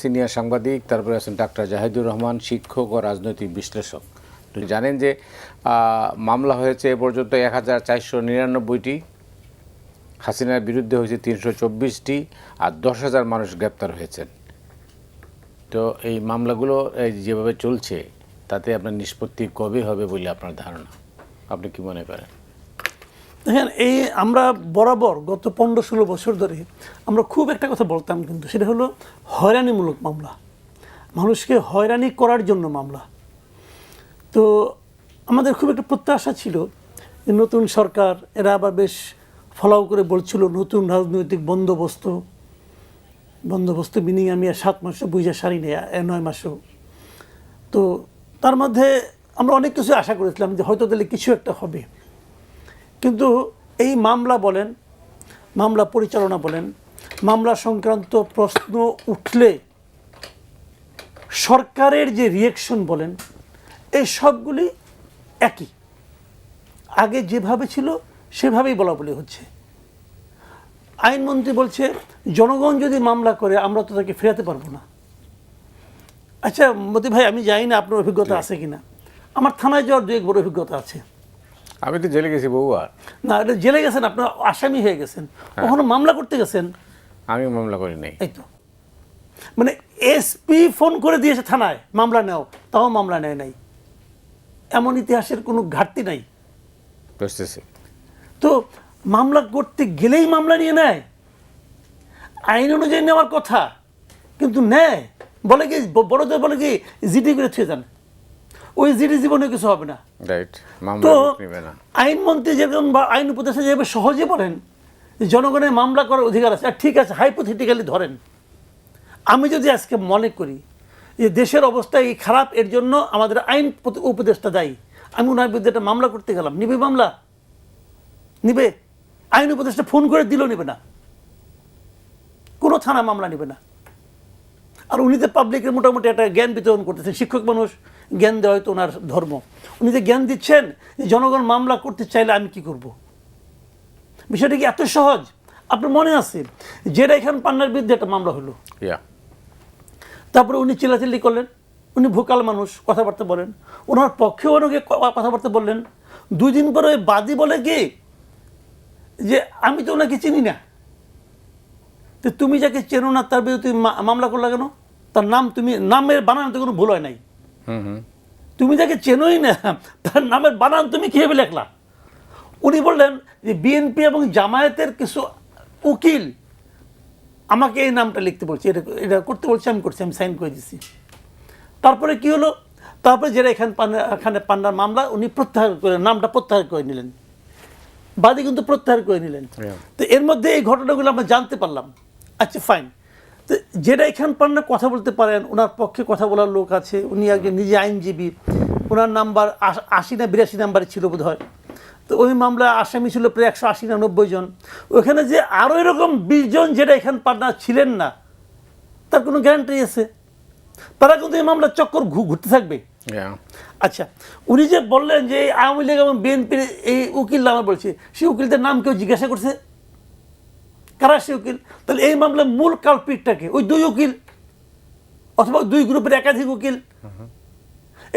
Senior সাংবাদিক, তারপরে আছেন ডাক্তার জাহিদুর রহমান, শিক্ষক ও রাজনৈতিক বিশ্লেষক। জানেন যে মামলা হয়েছে এ পর্যন্ত 1499টি, হাসিনার বিরুদ্ধে হয়েছে 324টি, আর 10,000 মানুষ গ্রেপ্তার হয়েছেন। তো এই মামলাগুলো যেভাবে চলছে তাতে আপনার নিষ্পত্তি কবে হবে বলে আপনার ধারণা, আপনি কি মনে করেন? দেখেন, এই আমরা বরাবর গত 15-16 বছর ধরে আমরা খুব একটা কথা বলতাম, কিন্তু সেটা হলো হয়রানিমূলক মামলা, মানুষকে হয়রানি করার জন্য মামলা। তো আমাদের খুব একটা প্রত্যাশা ছিল যে নতুন সরকার, এরা আবার বেশ ফলাও করে বলছিল নতুন রাজনৈতিক বন্দোবস্ত মিনিং আমি আর 7 মাসও বুঝে সারি নেই, 9 মাসও। তো তার মধ্যে আমরা অনেক কিছু আশা করেছিলাম যে হয়তো তাহলে কিছু একটা হবে, কিন্তু এই মামলা বলেন, মামলা পরিচালনা বলেন, মামলা সংক্রান্ত প্রশ্ন উঠলে সরকারের যে রিয়েকশন বলেন, এই সবগুলি একই, আগে যেভাবে ছিল সেভাবেই বলা বলি হচ্ছে। আইনমন্ত্রী বলছে জনগণ যদি মামলা করে আমরা তো তাকে ফেরাতে পারবো না। আচ্ছা মতি ভাই, আমি জানি না আপনার অভিজ্ঞতা আছে কিনা, আমার থানায় যাওয়ার 2-1 বড় অভিজ্ঞতা আছে। আমি তো জেলে গেছি বহুবার। না, এটা জেলে গেছেন, আপনার আসামি হয়ে গেছেন, কখনো মামলা করতে গেছেন? আমি মামলা করি নাই। এই তো, মানে এসপি ফোন করে দিয়েছে থানায় মামলা নাও, তাও মামলা নেয় নাই। এমন ইতিহাসের কোনো ঘাটতি নাই। বুঝতেছি। তো মামলা করতে গেলেই মামলা নিয়ে নেয়, আইন অনুযায়ী নেওয়ার কথা, কিন্তু নেয়। বলে কি, বড়দের বলে কি জিডি করে ছুঁয়ে যান, ওই জিডি জীবনে কিছু হবে না। তো আইনমন্ত্রী যেরকম বা আইন উপদেষ্টা যেভাবে সহজে বলেন জনগণের মামলা করার অধিকার আছে, আর ঠিক আছে হাইপোথেটিক্যালি ধরেন আমি যদি আজকে মনে করি যে দেশের অবস্থা এই খারাপ, এর জন্য আমাদের আইন উপদেষ্টা দায়ী, আমি ওনার বিরুদ্ধে একটা মামলা করতে গেলাম, নিবে মামলা? নিবে? আইন উপদেষ্টা ফোন করে দিল নিবে না, কোনো থানা মামলা নিবে না। আর উনি যে পাবলিকের মোটামুটি একটা জ্ঞান বিতরণ করতেছেন, শিক্ষক মানুষ, জ্ঞান দেওয়া হয়তো ওনার ধর্ম, উনি যে জ্ঞান দিচ্ছেন যে জনগণ মামলা করতে চাইলে আমি কি করব। বিষয়টা কি এত সহজ? আপনার মনে আছে যেটা এখানে পান্নার বিরুদ্ধে একটা মামলা হলো, তারপরে উনি চিল্লাচিল্লি করলেন, উনি ভোকাল মানুষ, কথাবার্তা বলেন, ওনার পক্ষেও অনেকে কথাবার্তা বললেন। 2 দিন পরে ওই বাদী বলে কি যে আমি তো ওনাকে চিনি না। তো তুমি যাকে চেনো না তার বিরুদ্ধে তুমি মামলা করলা কেন? তার নাম, তুমি নামের বানানোতে কোনো ভুল হয় নাই। তুমি যাকে চেনোই না তার নামের বানান তুমি কীভাবে লেখলা? উনি বললেন যে বিএনপি এবং জামায়াতের কিছু উকিল আমাকে এই নামটা লিখতে বলছে, এটা করতে বলছে, আমি করছি, আমি সাইন করে দিচ্ছি। তারপরে কি হলো? তারপরে যেটা এখানে পান্নার মামলা, উনি প্রত্যাহার করে নামটা প্রত্যাহার করে নিলেন, বাদী কিন্তু প্রত্যাহার করে নিলেন। তো এর মধ্যে এই ঘটনাগুলো আমরা জানতে পারলাম। আচ্ছা ফাইন, তো যেটা এখান পান্না কথা বলতে পারেন, ওনার পক্ষে কথা বলার লোক আছে, উনি একজন নিজে আইনজীবী, ওনার নাম্বার 80 না 82 নাম্বারে ছিল বোধ হয়। তো ওই মামলা আসামি ছিল প্রায় 180 না 90 জন। ওখানে যে আরও এরকম 20 জন যেটা এখান পান্না ছিলেন না, তার কোনো গ্যারান্টি আছে? তারা কিন্তু এই মামলার চক্কর ঘুরতে থাকবে। আচ্ছা, উনি যে বললেন যে আওয়ামী লীগ এবং বিএনপির এই উকিল নামা বলছে, সেই উকিলদের নাম কেউ জিজ্ঞাসা করছে? কারা সে উকিল? তাহলে এই মামলার মূল কালপিটটাকে ওই 2 উকিল অথবা 2 গ্রুপের একাধিক উকিল।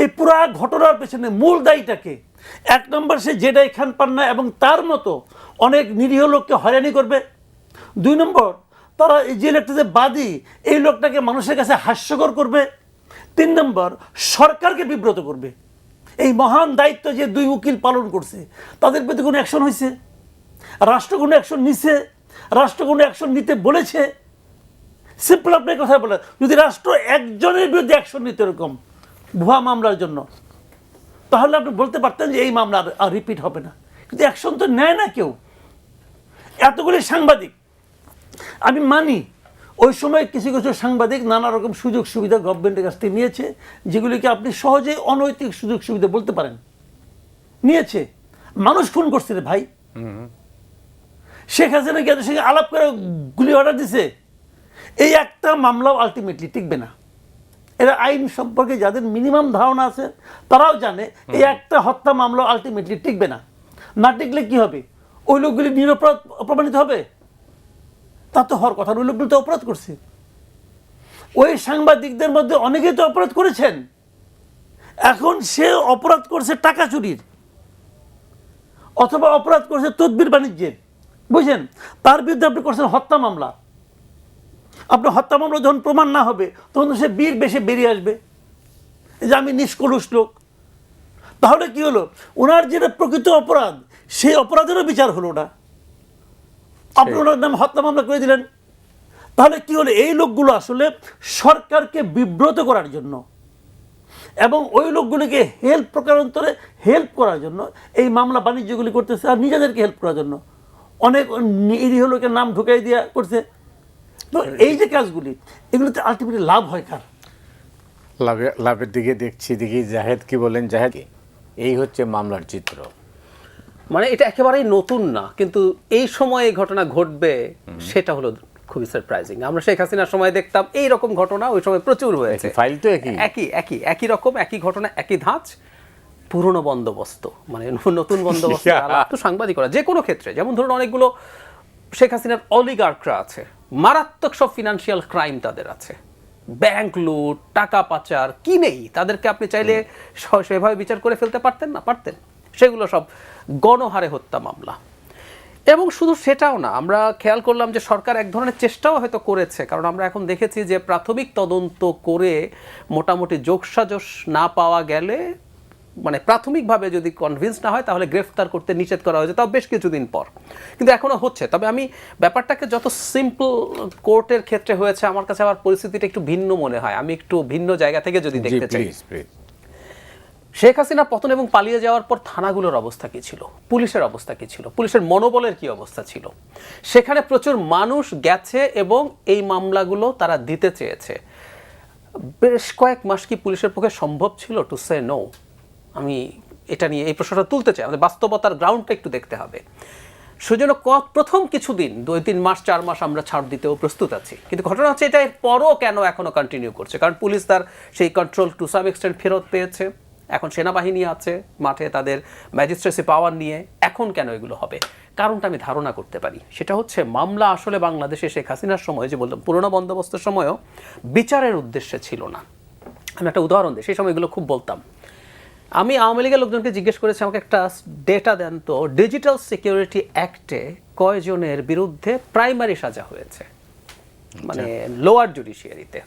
এই পুরা ঘটনার পেছনে মূল দায়ীটাকে? 1 নম্বর সে যেটা এখান পান্না এবং তার মতো অনেক নিরীহ লোককে হয়রানি করবে। 2 নম্বর, তারা এই যে লোকটা যে বাদী, এই লোকটাকে মানুষের কাছে হাস্যকর করবে। 3 নম্বর, সরকারকে বিব্রত করবে। এই মহান দায়িত্ব যে 2 উকিল পালন করছে, তাদের প্রতি কোনো অ্যাকশন হয়েছে? রাষ্ট্র কোনো অ্যাকশন নিছে? রাষ্ট্র কোনো অ্যাকশন নিতে বলেছে? সিম্পল আপনার কথা বলে, যদি রাষ্ট্র একজনের বিরুদ্ধে অ্যাকশন নিতে এরকম ভুয়া মামলার জন্য, তাহলে আপনি বলতে পারতেন যে এই মামলা আর রিপিট হবে না। কিন্তু অ্যাকশন তো নেয় না কেউ। এতগুলি সাংবাদিক, আমি মানি ওই সময় কিছু কিছু সাংবাদিক নানা রকম সুযোগ সুবিধা গভর্নমেন্টের কাছ থেকে নিয়েছে, যেগুলিকে আপনি সহজে অনৈতিক সুযোগ সুবিধা বলতে পারেন। নিয়েছে, মানুষ খুন করছে রে ভাই। শেখ হাসিনা কি এদের সঙ্গে আলাপ করে গুলি অর্ডার দিছে? এই একটা মামলাও আলটিমেটলি টিকবে না। এরা আইন সম্পর্কে যাদের মিনিমাম ধারণা আছে তারাও জানে এই একটা হত্যা মামলা আলটিমেটলি টিকবে না। না টিকলে কি হবে? ওই লোকগুলি নিরপরাধ প্রমাণিত হবে? তা তো হওয়ার কথা, ওই লোকগুলি তো অপরাধ করছে। ওই সাংবাদিকদের মধ্যে অনেকেই তো অপরাধ করেছেন। এখন সে অপরাধ করছে টাকা চুরির, অথবা অপরাধ করছে তদবির বাণিজ্যের, বুঝছেন? তার বিরুদ্ধে আপনি করছেন হত্যা মামলা। আপনার হত্যা মামলা যখন প্রমাণ না হবে তখন তো সে বীর বেশে বেরিয়ে আসবে যে আমি নিষ্কলুষ লোক। তাহলে কি হলো, ওনার যেটা প্রকৃত অপরাধ সেই অপরাধেরও বিচার হলো না, আপনি ওনার নাম হত্যা মামলা করে দিলেন। তাহলে কি হলো, এই লোকগুলো আসলে সরকারকে বিব্রত করার জন্য এবং ওই লোকগুলিকে প্রকারান্তরে হেল্প করার জন্য এই মামলা বাণিজ্যগুলি করতেছে, আর নিজেদেরকে হেল্প করার জন্য অনেক নিরীহ লোকের নাম ঢুকাই দিয়া করছে। তো এই যে কাজগুলি, এগুলোতে আলটিমেটলি লাভ হয় কার? লাভের দিকে দেখি জাহেদ কি বলেন। জাহেদ, এই হচ্ছে মামলার চিত্র। মানে এটা একেবারেই নতুন না, কিন্তু এই সময়ে এই ঘটনা ঘটবে সেটা হলো খুবই সারপ্রাইজিং। আমরা শেখ হাসিনার সময় দেখতাম এই রকম ঘটনা ওই সময় প্রচুর হয়েছে। ফাইল তো একই রকম, একই ঘটনা, একই ধাঁচ, পুরনো বন্দোবস্ত, মানে নতুন বন্দোবস্ত তো সাংবাদিকরা যে কোনো ক্ষেত্রে, যেমন ধরুন অনেকগুলো শেখ হাসিনার অলিগার্করা আছে, মারাত্মক সব ফিনান্সিয়াল ক্রাইম তাদের আছে, ব্যাংক লুট, টাকা পাচার, কি নেই তাদেরকে আপনি চাইলে সেভাবে বিচার করে ফেলতে পারতেন না? পারতেন। সেগুলো সব গণহারে হত্যা মামলা। এবং শুধু সেটাও না, আমরা খেয়াল করলাম যে সরকার এক ধরনের চেষ্টাও হয়তো করেছে, কারণ আমরা এখন দেখেছি যে প্রাথমিক তদন্ত করে মোটামুটি যোগসাজশ না পাওয়া গেলে, মানে প্রাথমিকভাবে যদি কনভিন্স না হয় তাহলে গ্রেফতার করতে নিষেধ করা হয়েছে, তাও বেশ কিছুদিন পর। কিন্তু এখনও হচ্ছে। তবে আমি ব্যাপারটাকে যত সিম্পল কোর্টের ক্ষেত্রে হয়েছে, আমার কাছে আবার পরিস্থিতিটা একটু ভিন্ন মনে হয়। আমি একটু ভিন্ন জায়গা থেকে যদি দেখতে চাই, শেখ হাসিনা পতন এবং পালিয়ে যাওয়ার পর থানাগুলোর অবস্থা কী ছিল, পুলিশের অবস্থা কী ছিল, পুলিশের মনোবলের কী অবস্থা ছিল। সেখানে প্রচুর মানুষ গেছে এবং এই মামলাগুলো তারা দিতে চেয়েছে। বেশ কয়েক মাস কি পুলিশের পক্ষে সম্ভব ছিল টু সে নো? আমি এটা নিয়ে এই প্রশ্নটা তুলতে চাই। আমাদের বাস্তবতার গ্রাউন্ডটা একটু দেখতে হবে। সেজন্য প্রথম কিছুদিন 2-3 মাস 4 মাস আমরা ছাড় দিতেও প্রস্তুত আছি, কিন্তু ঘটনা হচ্ছে এটা এর পরও কেন এখনো কন্টিনিউ করছে? কারণ পুলিশ তার সেই কন্ট্রোল টু সাম এক্সটেন্ট ফেরত পেয়েছে, এখন সেনাবাহিনী আছে মাঠে তাদের ম্যাজিস্ট্রেসি পাওয়ার নিয়ে। এখন কেন এগুলো হবে? কারণটা আমি ধারণা করতে পারি। সেটা হচ্ছে মামলা আসলে বাংলাদেশে শেখ হাসিনার সময়, যে বললাম পুরোনো বন্দোবস্তের সময়ও বিচারের উদ্দেশ্যে ছিল না। আমি একটা উদাহরণ দিই, সেই সময় এগুলো খুব বলতাম। আমি আওয়ামী লীগের লোকজনকে জিজ্ঞেস করেছি আমাকে একটা ডেটা দেন তো, ডিজিটাল সিকিউরিটি অ্যাক্টে কয়জনের বিরুদ্ধে প্রাইমারি সাজা হয়েছে, মানে লোয়ার জুডিশিয়ারিতে।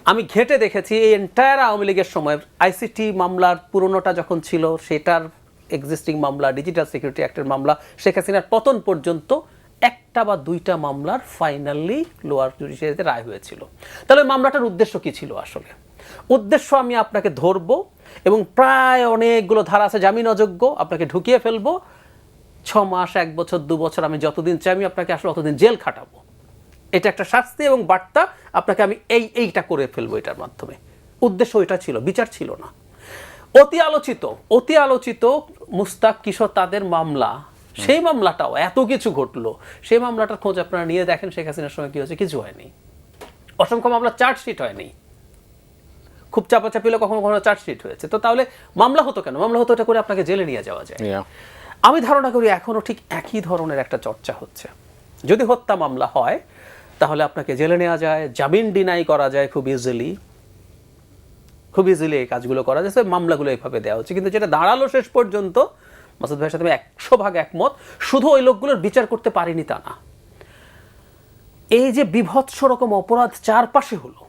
আমি ঘেটে দেখেছি এই এন্টায়ার আওয়ামী লীগের সময় আইসিটি মামলার পুরনোটা যখন ছিল সেটার এক্সিস্টিং মামলা, ডিজিটাল সিকিউরিটি অ্যাক্টের মামলা, শেখ হাসিনার পতন পর্যন্ত একটা বা দুইটা মামলার ফাইনালি লোয়ার জুডিশিয়ারিতে রায় হয়েছিল। তাহলে মামলাটার উদ্দেশ্য কি ছিল আসলে? উদ্দেশ্য আমি আপনাকে ধরবো এবং প্রায় অনেকগুলো ধারা আছে জামিন অযোগ্য, আপনাকে ঢুকিয়ে ফেলবো 6 মাস, 1 বছর, 2 বছর, আমি যতদিন চাই আমি আপনাকে আসলে অতদিন জেল খাটাবো। এটা একটা শাস্তি এবং বার্তা, আপনাকে আমি এইটা করে ফেলবো এটার মাধ্যমে। উদ্দেশ্য এটা ছিল, বিচার ছিল না। অতি আলোচিত মুস্তাক কিশোর তাদের মামলা, সেই মামলাটাও এত কিছু ঘটলো, সেই মামলাটার খোঁজ আপনারা নিয়ে দেখেন শেখ হাসিনার সময় কি হয়েছে, কিছু হয়নি। অসংখ্য মামলা চার্জশিট হয়নি, খুব চাপাচাপি হলে কখনো কখনো চার্জশিট হয়েছে। তো তাহলে মামলা হতো কেন? মামলা হতো এটা করে আপনাকে জেলে নিয়ে যাওয়া যায়। আমি ধারণা করি এখনো ঠিক একই ধরনের একটা চর্চা হচ্ছে। যদি হত্যা মামলা হয় তাহলে আপনাকে জেলে নেওয়া যায়, জামিন ডিনাই করা যায় খুব ইজিলি এই কাজগুলো করা যায়, মামলাগুলো এইভাবে দেওয়া হচ্ছে। কিন্তু যেটা দাঁড়ালো শেষ পর্যন্ত, মাসুদ ভাইয়ের সাথে আমি 100% একমত, শুধু ওই লোকগুলোর বিচার করতে পারিনি তা না, এই যে বিভৎস রকম অপরাধ চারপাশে হলো,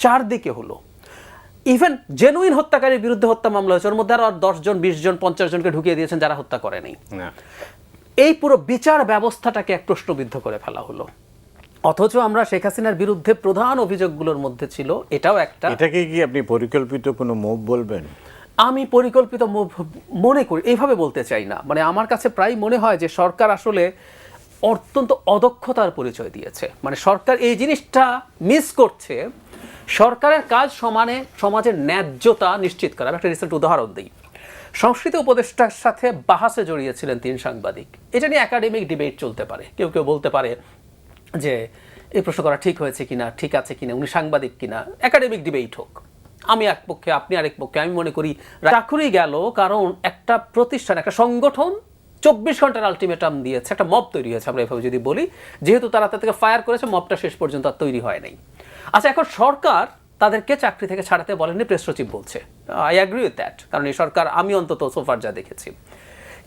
চারদিকে হলো, ইভেন জেনুইন হত্যাকারীর বিরুদ্ধে হত্যা মামলা হয়েছে, ওর মধ্যে আরো 10 জন 20 জন 50 জনকে ঢুকিয়ে দিয়েছেন যারা হত্যা করেনি। এই পুরো বিচার ব্যবস্থাটাকে এক প্রশ্নবিদ্ধ করে ফেলা হলো। অথচ আমরা শেখ হাসিনার বিরুদ্ধে প্রধান অভিযোগগুলোর মধ্যে ছিল এটাও একটা। এটাকে কি আপনি পরিকল্পিত কোনো মুভ বলবেন? আমি পরিকল্পিত মুভ মনে করি, এইভাবে বলতে চাই না। মানে আমার কাছে প্রায় মনে হয় যে সরকার আসলে অত্যন্ত অদক্ষতার পরিচয় দিয়েছে। মানে সরকার এই জিনিসটা মিস করছে। সরকারের কাজ সমাজের ন্যায্যতা নিশ্চিত করা। একটা রিসেন্ট উদাহরণ দিই, সংস্কৃতি উপদেষ্টার সাথে বাহাসে জড়িয়েছিলেন 3 সাংবাদিক। এটা নিয়ে একাডেমিক ডিবেট চলতে পারে, কেউ কেউ বলতে পারে যে এই প্রশ্ন করা ঠিক হয়েছে কিনা, ঠিক আছে কিনা, উনি সাংবাদিক কিনা, একাডেমিক ডিবেট হোক। আমি এক পক্ষে, আপনি আরেক পক্ষে। আমি মনে করি চাকরি গেল, কারণ একটা প্রতিষ্ঠান, একটা সংগঠন 24 ঘন্টার আলটিমেটাম দিয়েছে, একটা মব তৈরি হয়েছে। আমরা এভাবে যদি বলি, যেহেতু তারা তার থেকে ফায়ার করেছে, মবটা শেষ পর্যন্ত আর তৈরি হয় নাই। আচ্ছা, এখন সরকার তাদেরকে চাকরি থেকে ছাড়াতে বলেনি, প্রেস সচিব বলছে। আই অ্যাগ্রি উইথ দ্যাট, কারণ এই সরকার আমি অন্তত সোফার যা দেখেছি।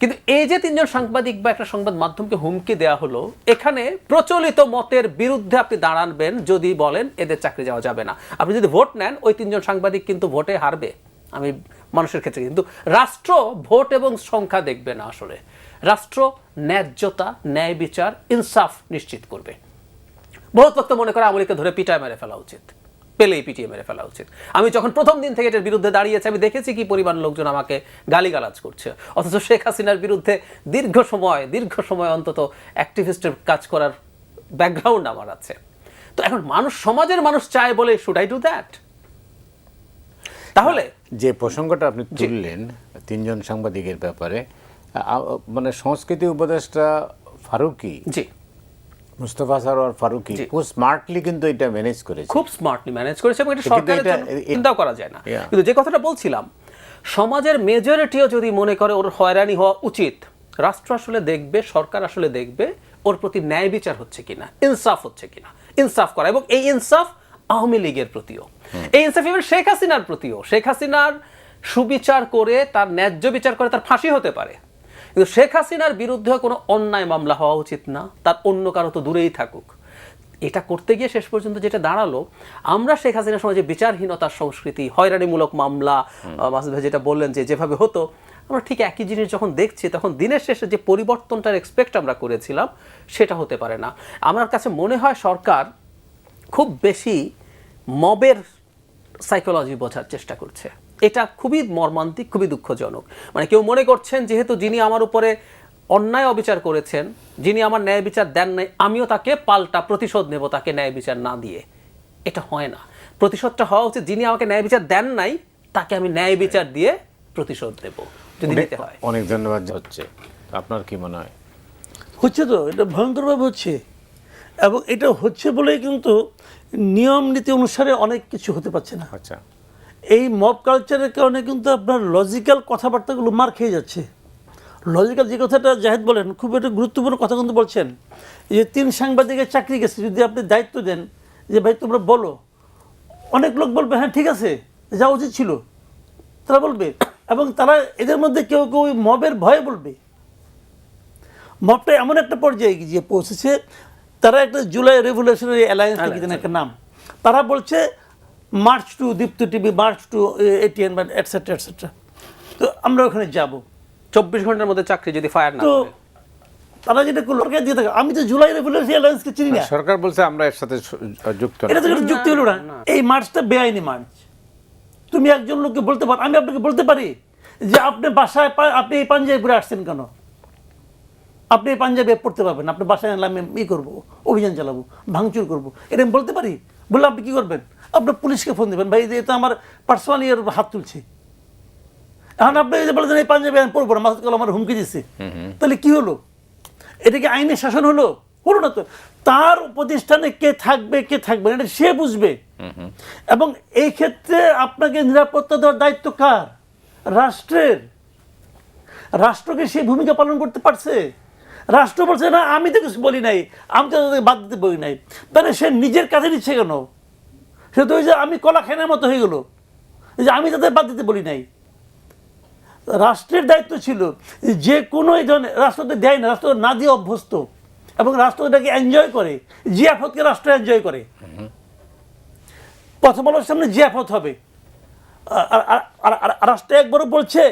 কিন্তু এই যে 3 জন সাংবাদিক বা একটা সংবাদ মাধ্যমকে হুমকি দেওয়া হলো, এখানে প্রচলিত মতের বিরুদ্ধে আপনি দাঁড়াবেন যদি বলেন এদের চাকরি যাওয়া যাবে না। আপনি যদি ভোট নেন, ওই 3 জন সাংবাদিক কিন্তু ভোটে হারবে। আমি মানুষের ক্ষেত্রে, কিন্তু রাষ্ট্র ভোট এবং সংখ্যা দেখবে না। আসলে রাষ্ট্র ন্যায্যতা, ন্যায় বিচার, ইনসাফ নিশ্চিত করবে। বহুত ভক্ত মনে করে আমলিকে ধরে পিটায় মেরে ফেলা উচিত, পেলেই পিটিয়ে মেরে ফেলা উচিত। আমি যখন প্রথম দিন থেকে এটার বিরুদ্ধে দাঁড়িয়েছি, আমি দেখেছি কি পরিমাণ লোকজন আমাকে গালিগালাজ করছে, অথচ শেখ হাসিনার বিরুদ্ধে দীর্ঘ সময় অন্তত অ্যাক্টিভিস্টের কাজ করার ব্যাকগ্রাউন্ড আমার আছে। তো এখন সমাজের মানুষ চায় বলে শুড আই ডু দ্যাট? তাহলে যে প্রসঙ্গটা আপনি তুললেন 3 জন সাংবাদিকের ব্যাপারে, মানে সংস্কৃতি উপদেষ্টা ফারুকী, জি, মুস্তফা সরোয়ার ফারুকী খুব স্মার্টলি কিন্তু এটা ম্যানেজ করেছে, খুব স্মার্টলি ম্যানেজ করেছে, এবং এটা সরকারের জন্য চিন্তাও করা যায় না। কিন্তু যে কথাটা বলছিলাম, সমাজের মেজরিটিও যদি মনে করে ওর হয়রানি হওয়া উচিত, রাষ্ট্র আসলে দেখবে, সরকার আসলে দেখবে ওর প্রতি ন্যায় বিচার হচ্ছে কিনা, ইনসাফ হচ্ছে কিনা, ইনসাফ করা। এবং এই ইনসাফ আওয়ামী লীগের প্রতিও, এই ইনসাফ এবার শেখ হাসিনার প্রতিও। শেখ হাসিনার সুবিচার করে, তার ন্যায্য বিচার করে তার ফাঁসি হতে পারে, কিন্তু শেখ হাসিনার বিরুদ্ধে কোনো অন্যায় মামলা হওয়া উচিত না, তার অন্য কারো তো দূরেই থাকুক। এটা করতে গিয়ে শেষ পর্যন্ত যেটা দাঁড়ালো, আমরা শেখ হাসিনার সমাজে বিচারহীনতার সংস্কৃতি, হয়রানিমূলক মামলা, মাসুদ ভাই যেটা বললেন যে যেভাবে হতো, আমরা ঠিক একই জিনিস যখন দেখছি, তখন দিনের শেষে যে পরিবর্তনটার এক্সপেক্ট আমরা করেছিলাম সেটা হতে পারে না। আমার কাছে মনে হয় সরকার খুব বেশি মবের সাইকোলজি বোঝার চেষ্টা করছে। এটা খুবই মর্মান্তিক, খুবই দুঃখজনক। মানে কেউ মনে করছেন যেহেতু যিনি আমার উপরে অন্যায় অবিচার করেছেন, যিনি আমার ন্যায় বিচার দেন নাই, আমিও তাকে পাল্টা প্রতিশোধ নেব তাকে ন্যায় বিচার না দিয়ে। এটা হয় না। প্রতিশোধটা হওয়া উচিত যিনি আমাকে ন্যায় বিচার দেন নাই, তাকে আমি ন্যায় বিচার দিয়ে প্রতিশোধ দেব যদি নিতে হয়। অনেক ধন্যবাদ। হচ্ছে আপনার কি মনে হয়? হচ্ছে তো, এটা ভয়ঙ্করভাবে হচ্ছে, এবং এটা হচ্ছে বলেই কিন্তু নিয়ম নীতি অনুসারে অনেক কিছু হতে পারছে না। আচ্ছা, এই মব কালচারের কারণে কিন্তু আপনার লজিক্যাল কথাবার্তাগুলো মার খেয়ে যাচ্ছে। লজিক্যাল যে কথাটা জাহেদ বলেন, খুব একটা গুরুত্বপূর্ণ কথা কিন্তু বলছেন, যে 3 সাংবাদিকের চাকরি গেছে, যদি আপনি দায়িত্ব দেন যে ভাই তোমরা বলো, অনেক লোক বলবে হ্যাঁ ঠিক আছে যাওয়া উচিত ছিল, তারা বলবে, এবং তারা এদের মধ্যে কেউ কেউ ওই মবের ভয়ে বলবে। মবটা এমন একটা পর্যায়ে গিয়ে পৌঁছেছে, তারা একটা জুলাই রেভলিউশনারি অ্যালায়েন্স নাকি একটা নাম, তারা বলছে march to Deepto TV, march to ATN, etcetera etcetera. তো আমরা ওখানে যাব 24 ঘন্টার মধ্যে চাকরি যদি ফায়ার না তো করে। তারা যেটা করলো দিয়ে থাকে। আমি তো জুলাই রেভলিউশনারি অ্যালায়েন্সকে চিনি না, সরকার বলছে আমরা এর সাথে যুক্ত না। এটা তো কোনো যুক্তি হলো না। এই মার্চটা বেআইনি মার্চ। তুমি একজন লোককে বলতে পারো, আমি আপনাকে বলতে পারি যে আপনি বাসায় আপনি এই পাঞ্জাবি পরে আসছেন কেন, আপনি এই পাঞ্জাবি পড়তে পারবেন, আপনি বাসায় আনলে আমি করবো, অভিযান চালাবো, ভাঙচুর করবো, এটা আমি বলতে পারি। বললে আপনি কি করবেন? আপনার পুলিশকে ফোন দেবেন, ভাই এটা আমার পার্সোনালি এর হাত তুলছে। এখন আপনি যদি বলেছেন এই পাঞ্জাবি আমি পড়বো না, মাসুদ কালাম আমার হুমকি দিচ্ছে, তাহলে কি হলো? এটা কি আইনের শাসন হলো? হলো না তো। তার প্রতিষ্ঠানে কে থাকবে কে থাকবে না এটা সে বুঝবে। এবং এই ক্ষেত্রে আপনাকে নিরাপত্তা দেওয়ার দায়িত্ব কার? রাষ্ট্রের। রাষ্ট্রকে সেই ভূমিকা পালন করতে পারছে? রাষ্ট্র বলছে না আমি তো কিছু বলি নাই, আমি তো তাদেরকে বাদ দিতে বলি নাই, তাহলে সে নিজের কাছে নিচ্ছে কেন? সে তো ওই যে আমি কলা খাইনার মতো হয়ে গেল যে আমি তাদের বাদ দিতে বলি নাই। রাষ্ট্রের দায়িত্ব ছিল যে কোনো এই ধরনের, রাষ্ট্র তো দেয় না, রাষ্ট্র না দিয়ে অভ্যস্ত, এবং রাষ্ট্র এটাকে এনজয় করে। জিয়াফতকে রাষ্ট্র এনজয় করে। প্রথম আলোর সামনে জিয়াফত হবে, আর রাষ্ট্র একবারও বলছে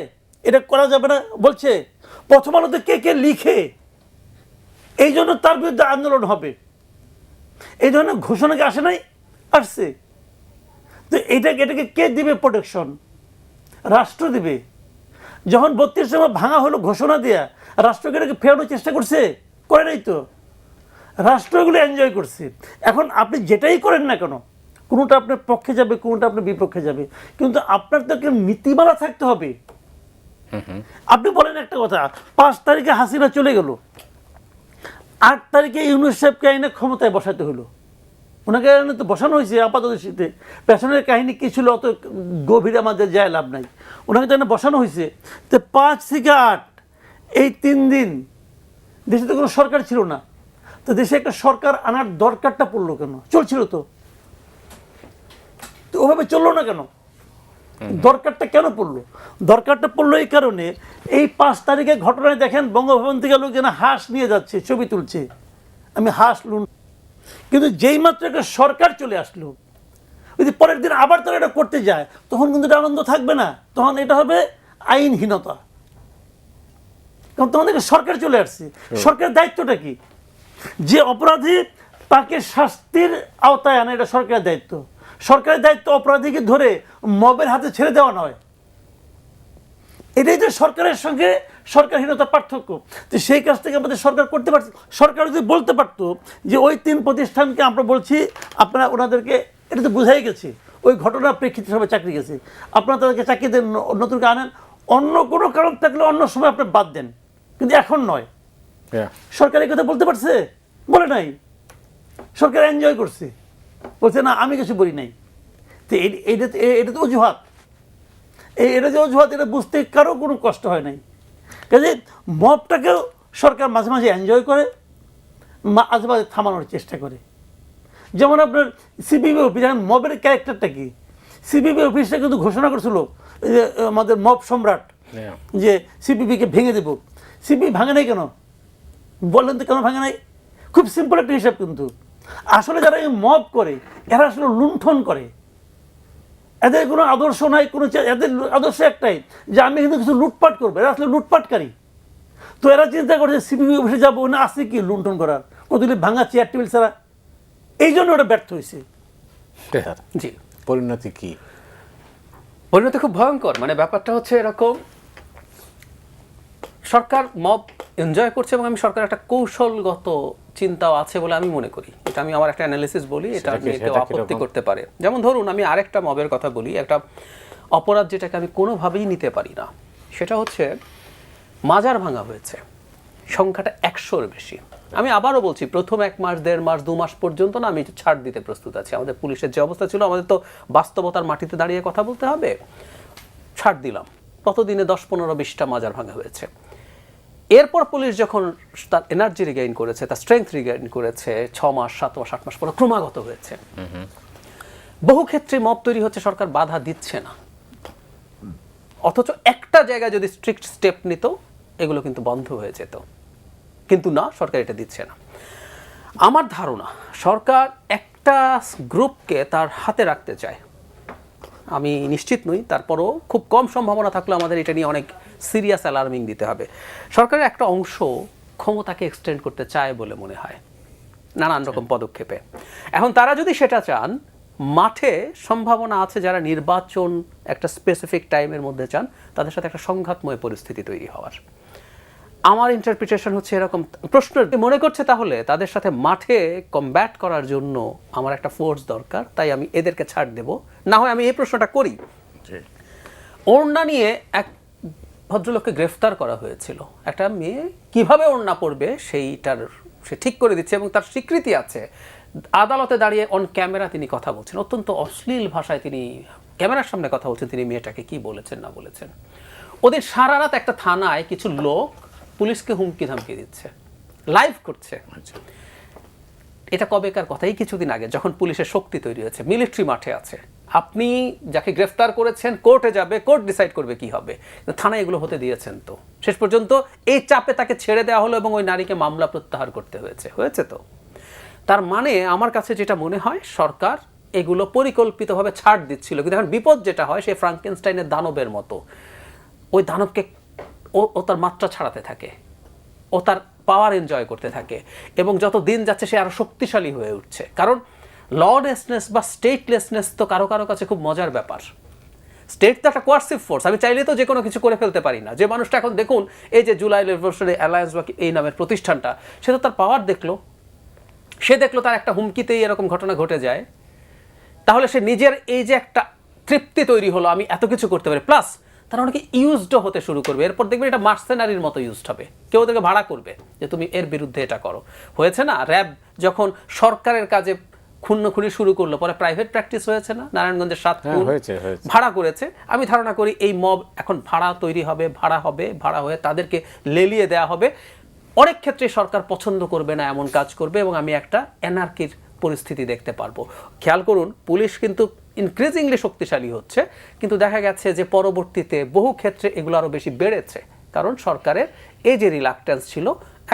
এটা করা যাবে না, বলছে প্রথম আলোতে কে কে লিখে, এই জন্য তার বিরুদ্ধে আন্দোলন হবে। এই ধরনের ঘোষণা কি আসে নাই? আসছে। তো এটাকে কে দিবে প্রোটেকশন? রাষ্ট্র দিবে। যখন 32 সময় ভাঙা হলো ঘোষণা দেয়া, রাষ্ট্রকে এটাকে ফেরানোর চেষ্টা করছে? করে নাই তো। রাষ্ট্র এগুলো এনজয় করছে। এখন আপনি যেটাই করেন না কেন, কোনোটা আপনার পক্ষে যাবে, কোনোটা আপনার বিপক্ষে যাবে, কিন্তু আপনার তো একটা নীতিমালা থাকতে হবে। আপনি বলেন একটা কথা, 5 তারিখে হাসিনা চলে গেল, 8 তারিখে ইউনূস সাহেবকে আইনে ক্ষমতায় বসাতে হলো। ওনাকে তো বসানো হয়েছে আপাতদৃষ্টিতে, পেছনের কাহিনী কী ছিল অত গভীরে আমাদের যায় লাভ নাই। ওনাকে তো বসানো হয়েছে। তো 5 থেকে 8 এই 3 দিন দেশে তো কোনো সরকার ছিল না, তো দেশে একটা সরকার আনার দরকারটা পড়লো কেন? চলছিল তো। ওভাবে চললো না কেন? দরকারটা কেন পড়লো? দরকারটা পড়লো এই কারণে, এই 5 তারিখে ঘটনায় দেখেন বঙ্গভবন থেকে লোকজন হাঁস নিয়ে যাচ্ছে, ছবি তুলছে, আমি হাঁস লুন, কিন্তু যেই মাত্র একটা সরকার চলে আসলো, যদি পরের দিন আবার তারা এটা করতে যায়, তখন কিন্তু এটা আনন্দ থাকবে না, তখন এটা হবে আইনহীনতা। কারণ তখন থেকে সরকার চলে আসছে। সরকারের দায়িত্বটা কি? যে অপরাধী তাকে শাস্তির আওতায় আনে, এটা সরকারের দায়িত্ব। সরকারের দায়িত্ব অপরাধীকে ধরে মবের হাতে ছেড়ে দেওয়া নয়। এটাই তো সরকারের সঙ্গে সরকারহীনতার পার্থক্য। তো সেই কাজ থেকে আমাদের সরকার করতে পারছে। সরকার যদি বলতে পারতো যে ওই 3 প্রতিষ্ঠানকে আমরা বলছি, আপনারা ওনাদেরকে, এটা তো বোঝাই গেছে ওই ঘটনার প্রেক্ষিতে সবাই চাকরি গেছে, আপনারা তাদেরকে চাকরি দেন, নতুনকে আনেন, অন্য কোনো কারণ থাকলে অন্য সময় আপনি বাদ দেন, কিন্তু এখন নয়। সরকার এই কথা বলতে পারছে? বলে নাই। সরকার এনজয় করছে, বলছে না আমি কিছু বলি নাই। তো এটা তো অজুহাত, এটা যে অজুহাত, এটা বুঝতে কারো কোনো কষ্ট হয় নাই। কাজে মবটাকেও সরকার মাঝে মাঝে এনজয় করে, মাঝে মাঝে থামানোর চেষ্টা করে। যেমন আপনার সিপিবি অফিস, এখন মবের ক্যারেক্টারটা কি? সিপিবি অফিসটা কিন্তু ঘোষণা করছিল যে আমাদের মব সম্রাট, যে সিপিবিকে ভেঙে দেব। সিপিবি ভাঙে নাই কেন? বললেন তো কেন ভাঙে নাই? খুব সিম্পল একটা হিসাব। কিন্তু আসলে যারা এই মব করে, এরা আসলে লুণ্ঠন করে। এদের কোনো আদর্শ নাই, এদের আদর্শ একটাই যে আমি কিন্তু কিছু লুটপাট করবো। এরা আসলে লুটপাটকারী। তো এরা চিন্তা করছে সিপিবি অফিসে যাবো না, আসছে কি লুণ্ঠন করার, কতগুলি ভাঙা চেয়ার টেবিল ছাড়া। এই জন্য ওটা ব্যর্থ হয়েছে। জি, পরিণতি কি? পরিণতি খুব ভয়ঙ্কর। মানে ব্যাপারটা হচ্ছে এরকম, সরকার মব এনজয় করছে এবং আমি সরকার একটা কৌশলগত চিন্তাও আছে বলে আমি মনে করি। এটা আমি আমার একটা অ্যানালিসিস বলি, এটা নিয়ে কেউ আপত্তি করতে পারে। যেমন ধরুন আমি আরেকটা মবের কথা বলি, একটা অপরাধ যেটাকে আমি কোনোভাবেই নিতে পারি না, সেটা হচ্ছে মাজার ভাঙা হয়েছে, সংখ্যাটা 100-র বেশি। আমি আবারও বলছি, প্রথম 1 মাস, 1.5 মাস, 2 মাস পর্যন্ত না আমি ছাড় দিতে প্রস্তুত আছি। আমাদের পুলিশের যে অবস্থা ছিল, আমাদের তো বাস্তবতার মাটিতে দাঁড়িয়ে কথা বলতে হবে, ছাড় দিলাম। ততদিনে 10, 15, 20টা মাজার ভাঙা হয়েছে। এরপর পুলিশ যখন তার এনার্জি রিগেইন করেছে, তার স্ট্রেংথ রিগেইন করেছে, 6 মাস, 7 মাস, 8 মাস পরে ক্রমাগত হয়েছে। বহু ক্ষেত্রে মব তৈরি হচ্ছে, সরকার বাধা দিচ্ছে না, অথচ একটা জায়গায় যদি স্ট্রিক্ট স্টেপ নিত এগুলো কিন্তু বন্ধ হয়ে যেত। কিন্তু না, সরকার এটা দিচ্ছে না। আমার ধারণা সরকার একটা গ্রুপকে তার হাতে রাখতে চায়, আমি নিশ্চিত নই, তারপরও খুব কম সম্ভাবনা থাকলে আমাদের এটা নিয়ে অনেক সিরিয়াস অ্যালার্মিং দিতে হবে। সরকারের একটা অংশ ক্ষমতাকে এক্সটেন্ড করতে চায় বলে মনে হয় নানান রকম পদক্ষেপে। এখন তারা যদি সেটা চান, মাঠে সম্ভাবনা আছে যারা নির্বাচন একটা স্পেসিফিক টাইমের মধ্যে চান, তাদের সাথে একটা সংঘাতময় পরিস্থিতি তৈরি হওয়ার। আমার ইন্টারপ্রিটেশন হচ্ছে এরকম। প্রশ্ন মনে করছে তাহলে তাদের সাথে মাঠে কমব্যাট করার জন্য আমার একটা ফোর্স দরকার, তাই আমি এদেরকে ছাড় দেব। না হয় আমি এই প্রশ্নটা করি, ওড়না নিয়ে এক ভদ্রলোককে গ্রেফতার করা হয়েছিল, একটা মেয়ে কিভাবে ওড়না পড়বে সেইটার সে ঠিক করে দিচ্ছে এবং তার স্বীকৃতি আছে। আদালতে দাঁড়িয়ে অন ক্যামেরা তিনি কথা বলছেন, অত্যন্ত অশ্লীল ভাষায় তিনি ক্যামেরার সামনে কথা বলছেন, তিনি মেয়েটাকে কি বলেছেন না বলেছেন। ওদের সারা রাত একটা থানায় কিছু লোক পুলিশকে হুমকি ধামকি দিচ্ছে, লাইভ করছে। এটা কবেকার কথা? এই কিছুদিন আগে, যখন পুলিশের শক্তি তৈরি হয়েছে, মিলিটারি মাঠে আছে, আপনি যাকে গ্রেফতার করেছেন কোর্টে যাবে, কোর্ট ডিসাইড করবে কি হবে। থানায় এগুলো হতে দিয়েছেন তো? শেষ পর্যন্ত এই চাপে তাকে ছেড়ে দেওয়া হলো এবং ওই নারীকে মামলা প্রত্যাহার করতে হয়েছে তো। তার মানে আমার কাছে যেটা মনে হয়, সরকার এগুলো পরিকল্পিতভাবে ছাড় দিচ্ছিল। কিন্তু এখন বিপদ যেটা হয়, সে ফ্রাঙ্কেনস্টাইনের দানবের মতো, ওই দানবকে ও তার মাত্রা ছাড়াতে থাকে, ও তার পাওয়ার এনজয় করতে থাকে এবং যত দিন যাচ্ছে সে আরো শক্তিশালী হয়ে উঠছে। কারণ ললেসনেস বা স্টেটলেসনেস তো কারো কারো কাছে খুব মজার ব্যাপার। স্টেট তো একটা কোয়ার্সিভ ফোর্স, আমি চাইলে তো যে কোনো কিছু করে ফেলতে পারি না। যে মানুষটা এখন দেখুন, এই যে জুলাই রেভলিউশনারি অ্যালায়েন্স বা এই নামের প্রতিষ্ঠানটা, সে তো তার পাওয়ার দেখলো, সে দেখলো তার একটা হুমকিতেই এরকম ঘটনা ঘটে যায়, তাহলে সে নিজের এই যে একটা তৃপ্তি তৈরি হলো, আমি এত কিছু করতে পারি, প্লাস তারা অনেকে ইউজডও হতে শুরু করবে। এরপর দেখবে এটা মার্সেনারির মতো ইউজড হবে, কেউ ওদেরকে ভাড়া করবে যে তুমি এর বিরুদ্ধে এটা করো। হয়েছে না, র্যাব যখন সরকারের কাজে খুনি শুরু করলো, পরে প্রাইভেট প্র্যাকটিস হয়েছে না, নারায়ণগঞ্জের 7 খুন ভাড়া করেছে। আমি ধারণা করি এই মব এখন ভাড়া তৈরি হবে, ভাড়া হয়ে তাদেরকে লেলিয়ে দেওয়া হবে। অনেক ক্ষেত্রে সরকার পছন্দ করবে না এমন কাজ করবে এবং আমি একটা অ্যানার্কির পরিস্থিতি দেখতে পারবো। খেয়াল করুন, পুলিশ কিন্তু ইনক্রিজিংলি শক্তিশালী হচ্ছে, কিন্তু দেখা গেছে যে পরবর্তীতে বহু ক্ষেত্রে এগুলো আরও বেশি বেড়েছে, কারণ সরকারের এই যে রিলাক্টেন্স ছিল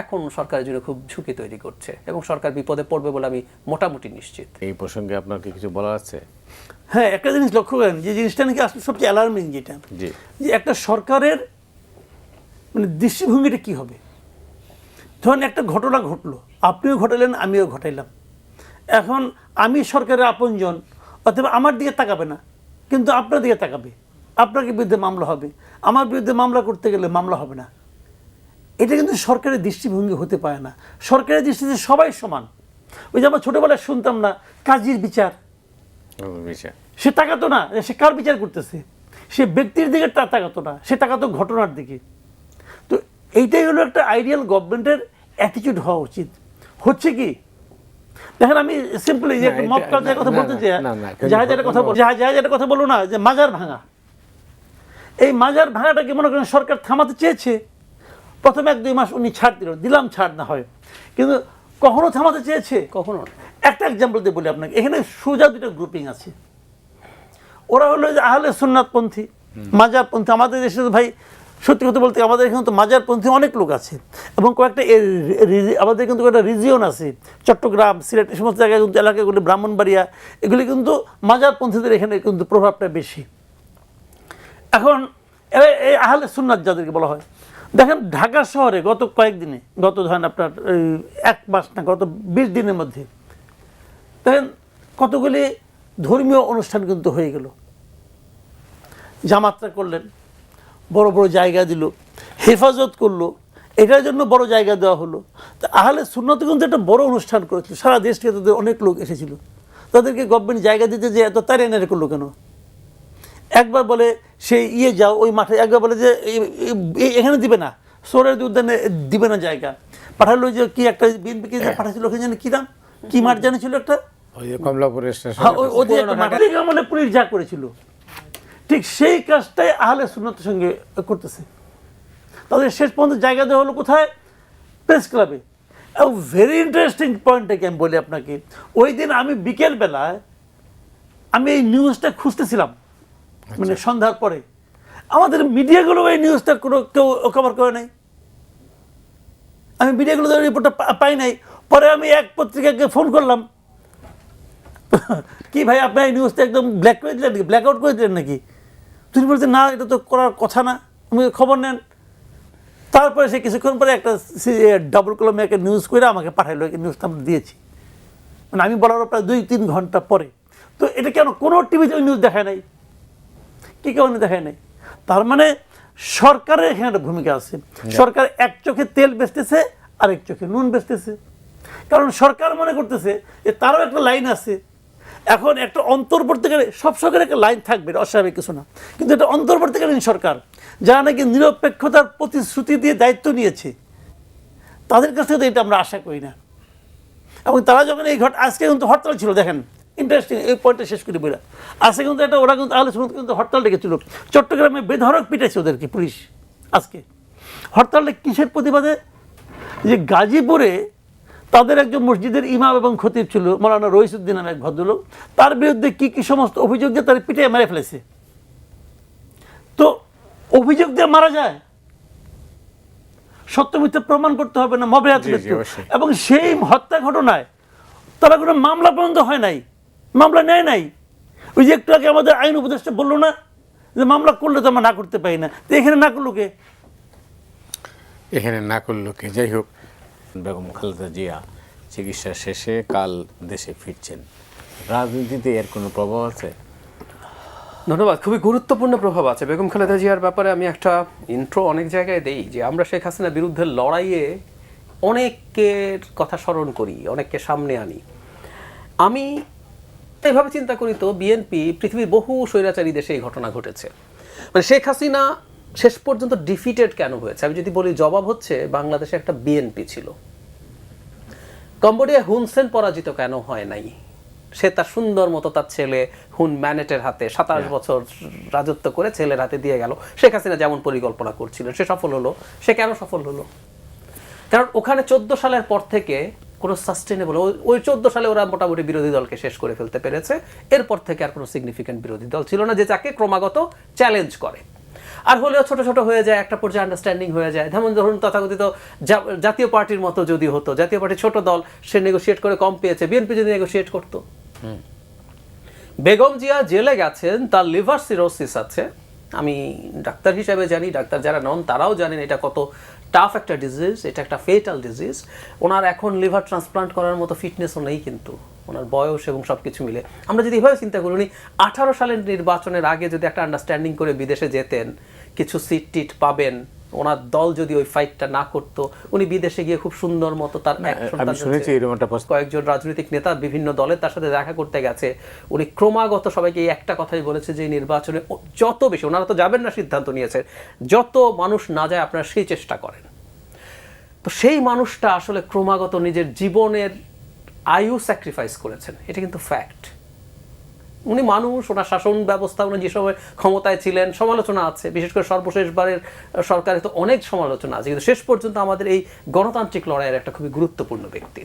এখন সরকারের জন্য খুব ঝুঁকি তৈরি করছে এবং সরকার বিপদে পড়বে বলে আমি মোটামুটি নিশ্চিত। এই প্রসঙ্গে আপনার কি কিছু বলার আছে? হ্যাঁ, একটা জিনিস লক্ষ্য করেন, যে জিনিসটা নাকি আসলে সবচেয়ে অ্যালার্মিং, যেটা জি, যে একটা সরকারের মানে দৃষ্টিভঙ্গিটা কি হবে। ধরুন একটা ঘটনা ঘটলো, আপনিও ঘটালেন, আমিও ঘটাইলাম, এখন আমি সরকারের আপনজন, অথবা আমার দিকে তাকাবে না, কিন্তু আপনার দিকে তাকাবে, আপনাকে বিরুদ্ধে মামলা হবে, আমার বিরুদ্ধে মামলা করতে গেলে মামলা হবে না। এটা কিন্তু সরকারের দৃষ্টিভঙ্গি হতে পারে না। সরকারের দৃষ্টিতে সবাই সমান। ওই যে আমরা ছোটোবেলায় শুনতাম না, কাজীর বিচার, বিষয় সে তাকাতো না যে সে কার বিচার করতেছে, সে ব্যক্তির দিকে তাকাতো না, সে তাকাতো ঘটনার দিকে। তো এইটাই হলো একটা আইডিয়াল গভর্নমেন্টের অ্যাটিটিউড হওয়া উচিত। হচ্ছে কি দেখেন, আমি সিম্পলি যে একটা মব কালচারের কথা বলতে চাই, জাহাজের কথা বলো না, যে মাজার ভাঙা, এই মাজার ভাঙাটাকে মনে করেন সরকার থামাতে চেয়েছে, প্রথমে 1-2 মাস উনি ছাড় দিলাম ছাড় না হয়, কিন্তু কখনো থামাতে চেয়েছে? কখনো। একটা এক্সাম্পল দিয়ে বলি আপনাকে, এখানে সোজা 2টা গ্রুপিং আছে। ওরা হলো যে আহলে সুন্নাতপন্থী, মাজারপন্থী। আমাদের দেশে তো ভাই সত্যি কথা বলতে আমাদের এখানে তো মাজারপন্থী অনেক লোক আছে, এবং কয়েকটা আমাদের কিন্তু একটা রিজিয়ন আছে, চট্টগ্রাম, সিলেট, এই সমস্ত জায়গায় কিন্তু এলাকাগুলি, ব্রাহ্মণবাড়িয়া, এগুলি কিন্তু মাজারপন্থীদের এখানে কিন্তু প্রভাবটা বেশি। এখন এই আহলে সুন্নাত যাদেরকে বলা হয়, দেখেন ঢাকা শহরে গত কয়েকদিনে, গত ধরেন আপনার 1 মাস না, গত 20 দিনের মধ্যে দেখেন কতগুলি ধর্মীয় অনুষ্ঠান কিন্তু হয়ে গেল। জামাতরা করলেন, বড় বড় জায়গা দিল, হেফাজত করলো, এটার জন্য বড় জায়গা দেওয়া হলো। তো আহলে সুন্নাত কিন্তু একটা বড় অনুষ্ঠান করেছিল, সারা দেশ থেকে তাদের অনেক লোক এসেছিল। তাদেরকে গভর্নমেন্ট জায়গা দিতে যে এত তাড়াতাড়ি করলো কেন? একবার বলে সেই যাও ওই মাঠে, একবার বলে যে এখানে দিবে না, সোরের উদ্যানে দিবে না জায়গা, পাঠালো যে কি একটা বিএনপি পাঠাচ্ছিল, ওখানে জানি কি নাম, কি মাঠ জানিছিল একটা, ওই যে কমলাপুরের স্টেশন, মানে পুলিশ যা করেছিল, ঠিক সেই কাজটাই আহলে সুন্নাতের সঙ্গে করতেছে। তাদের শেষ পর্যন্ত জায়গা দেওয়া হলো কোথায়? প্রেস ক্লাবে। এবং ভেরি ইন্টারেস্টিং পয়েন্টটাকে আমি বলি আপনাকে, ওই দিন আমি বিকেলবেলায় আমি এই নিউজটা খুঁজতেছিলাম, মানে সন্ধ্যার পরে, আমাদের মিডিয়াগুলো এই নিউজটার কোনো কেউ কভার করে নাই, আমি মিডিয়াগুলো রিপোর্টটা পাই নাই। পরে আমি এক পত্রিকাকে ফোন করলাম, কি ভাই আপনার এই নিউজটা একদম ব্ল্যাক করে দিলেন নাকি, ব্ল্যাক আউট করে দিলেন নাকি? তিনি বলছেন না, এটা তো করার কথা না, আমি খবর নেন। তারপরে সে কিছুক্ষণ পরে একটা ডাবল কলমে একটা নিউজ করে আমাকে পাঠাইলো, এই নিউজটা আমরা দিয়েছি, মানে আমি বলার প্রায় 2-3 ঘন্টা পরে। তো এটা কেন কোনো টিভিতে ওই নিউজ দেখায় নাই? কি কারণে দেখায় নাই? তার মানে সরকারের এখানে একটা ভূমিকা আছে। সরকার এক চোখে তেল বেচতেছে, আরেক চোখে নুন বেচতেছে, কারণ সরকার মনে করতেছে যে তারও একটা লাইন আছে। এখন একটা অন্তর্বর্তীকালীন, সব সরকারের একটা লাইন থাকবে, অস্বাভাবিক কিছু না, কিন্তু এটা অন্তর্বর্তীকালীন সরকার, যারা নাকি নিরপেক্ষতার প্রতিশ্রুতি দিয়ে দায়িত্ব নিয়েছে, তাদের কাছ থেকে এটা আমরা আশা করি না। এবং তারা যখন এই আজকে কিন্তু হরতাল ছিল, দেখেন ইন্টারেস্টিং, এই পয়েন্টটা শেষ করে বলে, আজকে কিন্তু একটা ওরা কিন্তু আহলে সুন্নাত কিন্তু হরতাল ডেকেছিল, চট্টগ্রামে বেধড়ক পিটাইছে ওদেরকে পুলিশ। আজকে হরতালটা কিসের প্রতিবাদে? যে গাজীপুরে তাদের একজন মসজিদের ইমাম এবং খতিব ছিল, মৌলানা রইসুদ্দিন নামের এক ভদ্রলোক, তার বিরুদ্ধে কি কি সমস্ত অভিযোগ দিয়ে তার পিটিয়ে মেরে ফেলেছে। তো অভিযোগ দিয়ে মারা যায়, সত্য মিথ্যা প্রমাণ করতে হবে না, মবে হাতে মৃত্যু। এবং সেই হত্যা ঘটনায় তারা কোনো মামলা পর্যন্ত হয় নাই, মামলা নেয় নাই। ওই যে একটু আগে আমাদের আইন উপদেষ্টা বললো না যে মামলা করলে তো আমরা না করতে পারি না, তো এখানে না করলো কে? এখানে না করলো কে? যাই হোক, বেগম খালেদা জিয়া চিকিৎসা শেষে কাল দেশে ফিরছেন, রাজনীতিতে এর কোনো প্রভাব আছে? ধন্যবাদ। খুবই গুরুত্বপূর্ণ প্রভাব আছে বেগম খালেদা জিয়ার ব্যাপারে। আমি একটা ইন্ট্রো অনেক জায়গায় দেই যে আমরা শেখ হাসিনার বিরুদ্ধে লড়াইয়ে অনেকের কথা স্মরণ করি, অনেককে সামনে আনি। আমি এভাবে চিন্তা করি, তো বিএনপি পৃথিবীর বহু স্বৈরাচারী দেশে এই ঘটনা ঘটেছে, মানে শেখ হাসিনা শেষ পর্যন্ত ডিফিটেড কেন হয়েছে? আমি যদি বলি, জবাব হচ্ছে বাংলাদেশে একটা বিএনপি ছিল। কম্বোডিয়া হুন সেন পরাজিত কেন হয় নাই? সে তার সুন্দর মতো তার ছেলে হুন ম্যানেটের হাতে 27 বছর রাজত্ব করে ছেলের হাতে দিয়ে গেল। শেখ হাসিনা যেমন পরিকল্পনা করছিলেন সে সফল হলো। সে কেন সফল হলো? কারণ ওখানে 14 সালের পর থেকে কোনো সাস্টেনেবল, ওই 14 সালে ওরা মোটামুটি বিরোধী দলকে শেষ করে ফেলতে পেরেছে। এরপর থেকে আর কোনো সিগনিফিক্যান্ট বিরোধী দল ছিল না যে যাকে ক্রমাগত চ্যালেঞ্জ করে। আর হলেও ছোট ছোট হয়ে যায়, একটা পর্যায়ে আন্ডারস্ট্যান্ডিং হয়ে যায়। যেমন ধরুন তথাকথিত জাতীয় পার্টির মতো যদি হতো, জাতীয় পার্টি ছোট দল, সে নেগোশিয়েট করে কম পেয়েছে, বিএনপি যদি নেগোশিয়েট করতো। বেগম জিয়া জেলে গেছেন, তার লিভার সিরোসিস আছে। আমি ডাক্তার হিসেবে জানি, ডাক্তার যারা নন তারাও জানেন এটা কত টাফ একটা ডিজিজ, এটা একটা ফেটাল ডিজিজ। ওনার এখন লিভার ট্রান্সপ্লান্ট করার মতো ফিটনেসও নেই, কিন্তু ওনার বয়স এবং সব কিছু মিলে আমরা যদি এভাবে চিন্তা করি, উনি 18 সালের নির্বাচনের আগে যদি একটা আন্ডারস্ট্যান্ডিং করে বিদেশে যেতেন, কিছু সিট টিট পাবেন, ওনার দল যদি ওই ফাইটটা না করতো, উনি বিদেশে গিয়ে খুব সুন্দর মতো তার কয়েকজন রাজনৈতিক নেতা বিভিন্ন দলের তার সাথে দেখা করতে গেছে। উনি ক্রমাগত সবাইকে এই একটা কথাই বলেছে যে নির্বাচনে যত বেশি, ওনারা তো যাবেন না, সিদ্ধান্ত নিয়েছে যত মানুষ না যায় আপনারা সেই চেষ্টা করেন। তো সেই মানুষটা আসলে ক্রমাগত নিজের জীবনের আয়ু স্যাক্রিফাইস করেছেন, এটা কিন্তু ফ্যাক্ট। উনি মানুষ, ওনার শাসন ব্যবস্থা, উনি যে সময় ক্ষমতায় ছিলেন সমালোচনা আছে, বিশেষ করে সর্বশেষবারের সরকারে তো অনেক সমালোচনা আছে, কিন্তু শেষ পর্যন্ত আমাদের এই গণতান্ত্রিক লড়াইয়ের একটা খুবই গুরুত্বপূর্ণ ব্যক্তি।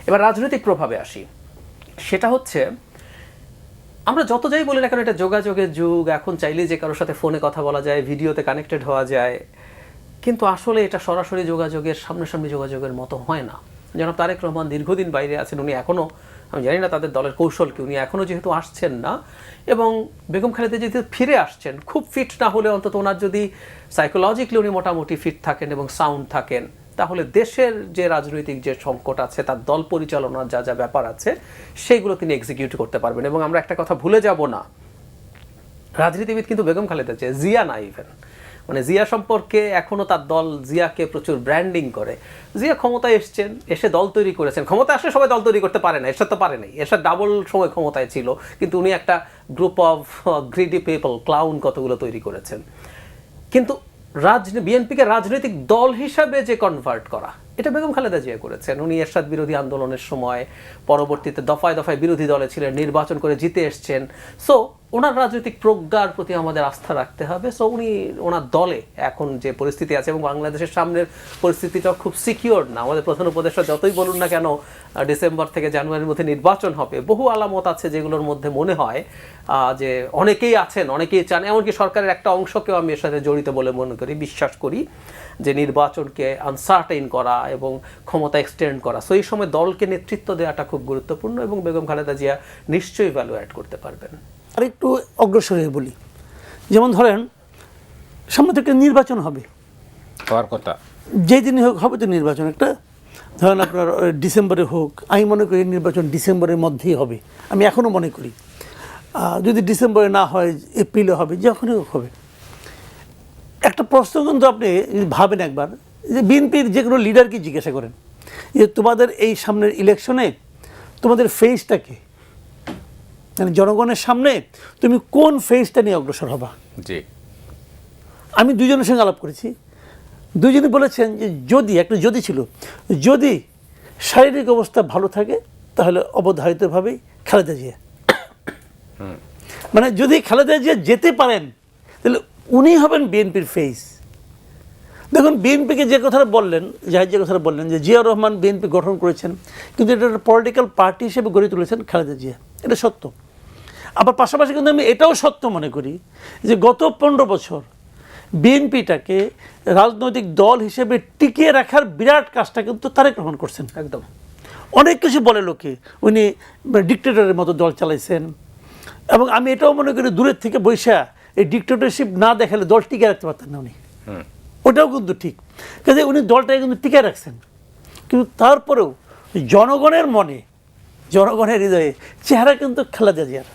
এবার রাজনৈতিক প্রভাবে আসি, সেটা হচ্ছে আমরা যত যাই বলি না কেন এটা যোগাযোগের যুগ, এখন চাইলেই যে কারোর সাথে ফোনে কথা বলা যায়, ভিডিওতে কানেক্টেড হওয়া যায়, কিন্তু আসলে এটা সরাসরি যোগাযোগের, সামনাসামনি যোগাযোগের মতো হয় না। জনাব তারেক রহমান দীর্ঘদিন বাইরে আছেন, উনি এখনও, আমি জানি না তাদের দলের কৌশল কি, উনি এখনও যেহেতু আসছেন না, এবং বেগম খালেদা যেহেতু ফিরে আসছেন, খুব ফিট না হলে অন্তত ওনার যদি সাইকোলজিক্যালি উনি মোটামুটি ফিট থাকেন এবং সাউন্ড থাকেন, তাহলে দেশের যে রাজনৈতিক যে সংকট আছে, তার দল পরিচালনার যা যা ব্যাপার আছে, সেইগুলো তিনি এক্সিকিউট করতে পারবেন। এবং আমরা একটা কথা ভুলে যাব না, রাজনীতিবিদ কিন্তু বেগম খালেদা চেয়ে জিয়া না, ইভেন মানে জিয়া সম্পর্কে এখনো তার দল জিয়াকে প্রচুর ব্র্যান্ডিং করে। জিয়া ক্ষমতায় এসছেন, এসে দল তৈরি করেছেন, ক্ষমতায় আসলে সবাই দল তৈরি করতে পারে না, এরশাদ তো পারে নাই, এরশাদ ডাবল সময় ক্ষমতায় ছিল, কিন্তু উনি একটা group of greedy people, clown কতগুলো তৈরি করেছেন। কিন্তু বিএনপিকে রাজনৈতিক দল হিসাবে যে কনভার্ট করা, এটা বেগম খালেদা জিয়া করেছেন। উনি এরশাদ বিরোধী আন্দোলনের সময়, পরবর্তীতে দফায় দফায় বিরোধী দলে ছিলেন, নির্বাচন করে জিতে এসছেন। সো ওনার রাজনৈতিক প্রজ্ঞার প্রতি আমাদের আস্থা রাখতে হবে। সো উনি ওনার দলে এখন যে পরিস্থিতি আছে, এবং বাংলাদেশের সামনের পরিস্থিতিটা খুব সিকিউর না। আমাদের প্রধান উপদেষ্টা যতই বলুন না কেন ডিসেম্বর থেকে জানুয়ারির মধ্যে নির্বাচন হবে, বহু আলামত আছে যেগুলোর মধ্যে মনে হয় যে অনেকেই আছেন, অনেকেই চান, এমনকি সরকারের একটা অংশকেও আমি এর সাথে জড়িত বলে মনে করি, বিশ্বাস করি, যে নির্বাচনকে আনসার্টেইন করা এবং ক্ষমতা এক্সটেন্ড করা। সো এই সময় দলকে নেতৃত্ব দেওয়াটা খুব গুরুত্বপূর্ণ, এবং বেগম খালেদা জিয়া নিশ্চয়ই ভ্যালু অ্যাড করতে পারবেন। আর একটু অগ্রসর হয়ে বলি, যেমন ধরেন সামনে থেকে নির্বাচন হবে, হওয়ার কথা যেই দিনই হোক হবে তো নির্বাচন, একটা ধরেন আপনার ডিসেম্বরে হোক, আমি মনে করি নির্বাচন ডিসেম্বরের মধ্যেই হবে, আমি এখনও মনে করি। যদি ডিসেম্বরে না হয় এপ্রিলে হবে, যখনই হবে। একটা প্রশ্ন কিন্তু আপনি ভাবেন একবার, যে বিএনপির যে কোনো লিডারকে জিজ্ঞাসা করেন যে তোমাদের এই সামনের ইলেকশনে তোমাদের ফেসটা কি, মানে জনগণের সামনে তুমি কোন ফেসটা নিয়ে অগ্রসর হবা। জি, আমি দুজনের সঙ্গে আলাপ করেছি, দুজনই বলেছেন যে যদি, একটা যদি ছিল, যদি শারীরিক অবস্থা ভালো থাকে তাহলে অবধারিতভাবেই খালেদা জিয়া, মানে যদি খালেদা জিয়া যেতে পারেন তাহলে উনি হবেন বিএনপির ফেস। দেখুন বিএনপিকে যে কথাটা বললেন, জাহিদ যে কথাটা বললেন যে জিয়াউর রহমান বিএনপি গঠন করেছেন, কিন্তু এটা একটা পলিটিক্যাল পার্টি হিসেবে গড়ে তুলেছেন খালেদা জিয়া, এটা সত্য। আবার পাশাপাশি কিন্তু আমি এটাও সত্য মনে করি যে গত 15 বছর বিএনপিটাকে রাজনৈতিক দল হিসেবে টিকিয়ে রাখার বিরাট কাজটা কিন্তু তারেক রহমান করছেন। একদম অনেক কিছু বলে লোকে, উনি ডিক্টেটরের মতো দল চালাইছেন, এবং আমি এটাও মনে করি দূরের থেকে বৈশা এই ডিক্টেটরশিপ না দেখালে দল টিকে রাখতে পারতেন না উনি, ওটাও কিন্তু ঠিক, কাজে উনি দলটাকে কিন্তু টিকে রাখছেন। কিন্তু তারপরেও জনগণের মনে, জনগণের হৃদয়ে চেহারা কিন্তু খালেদা জিয়ার,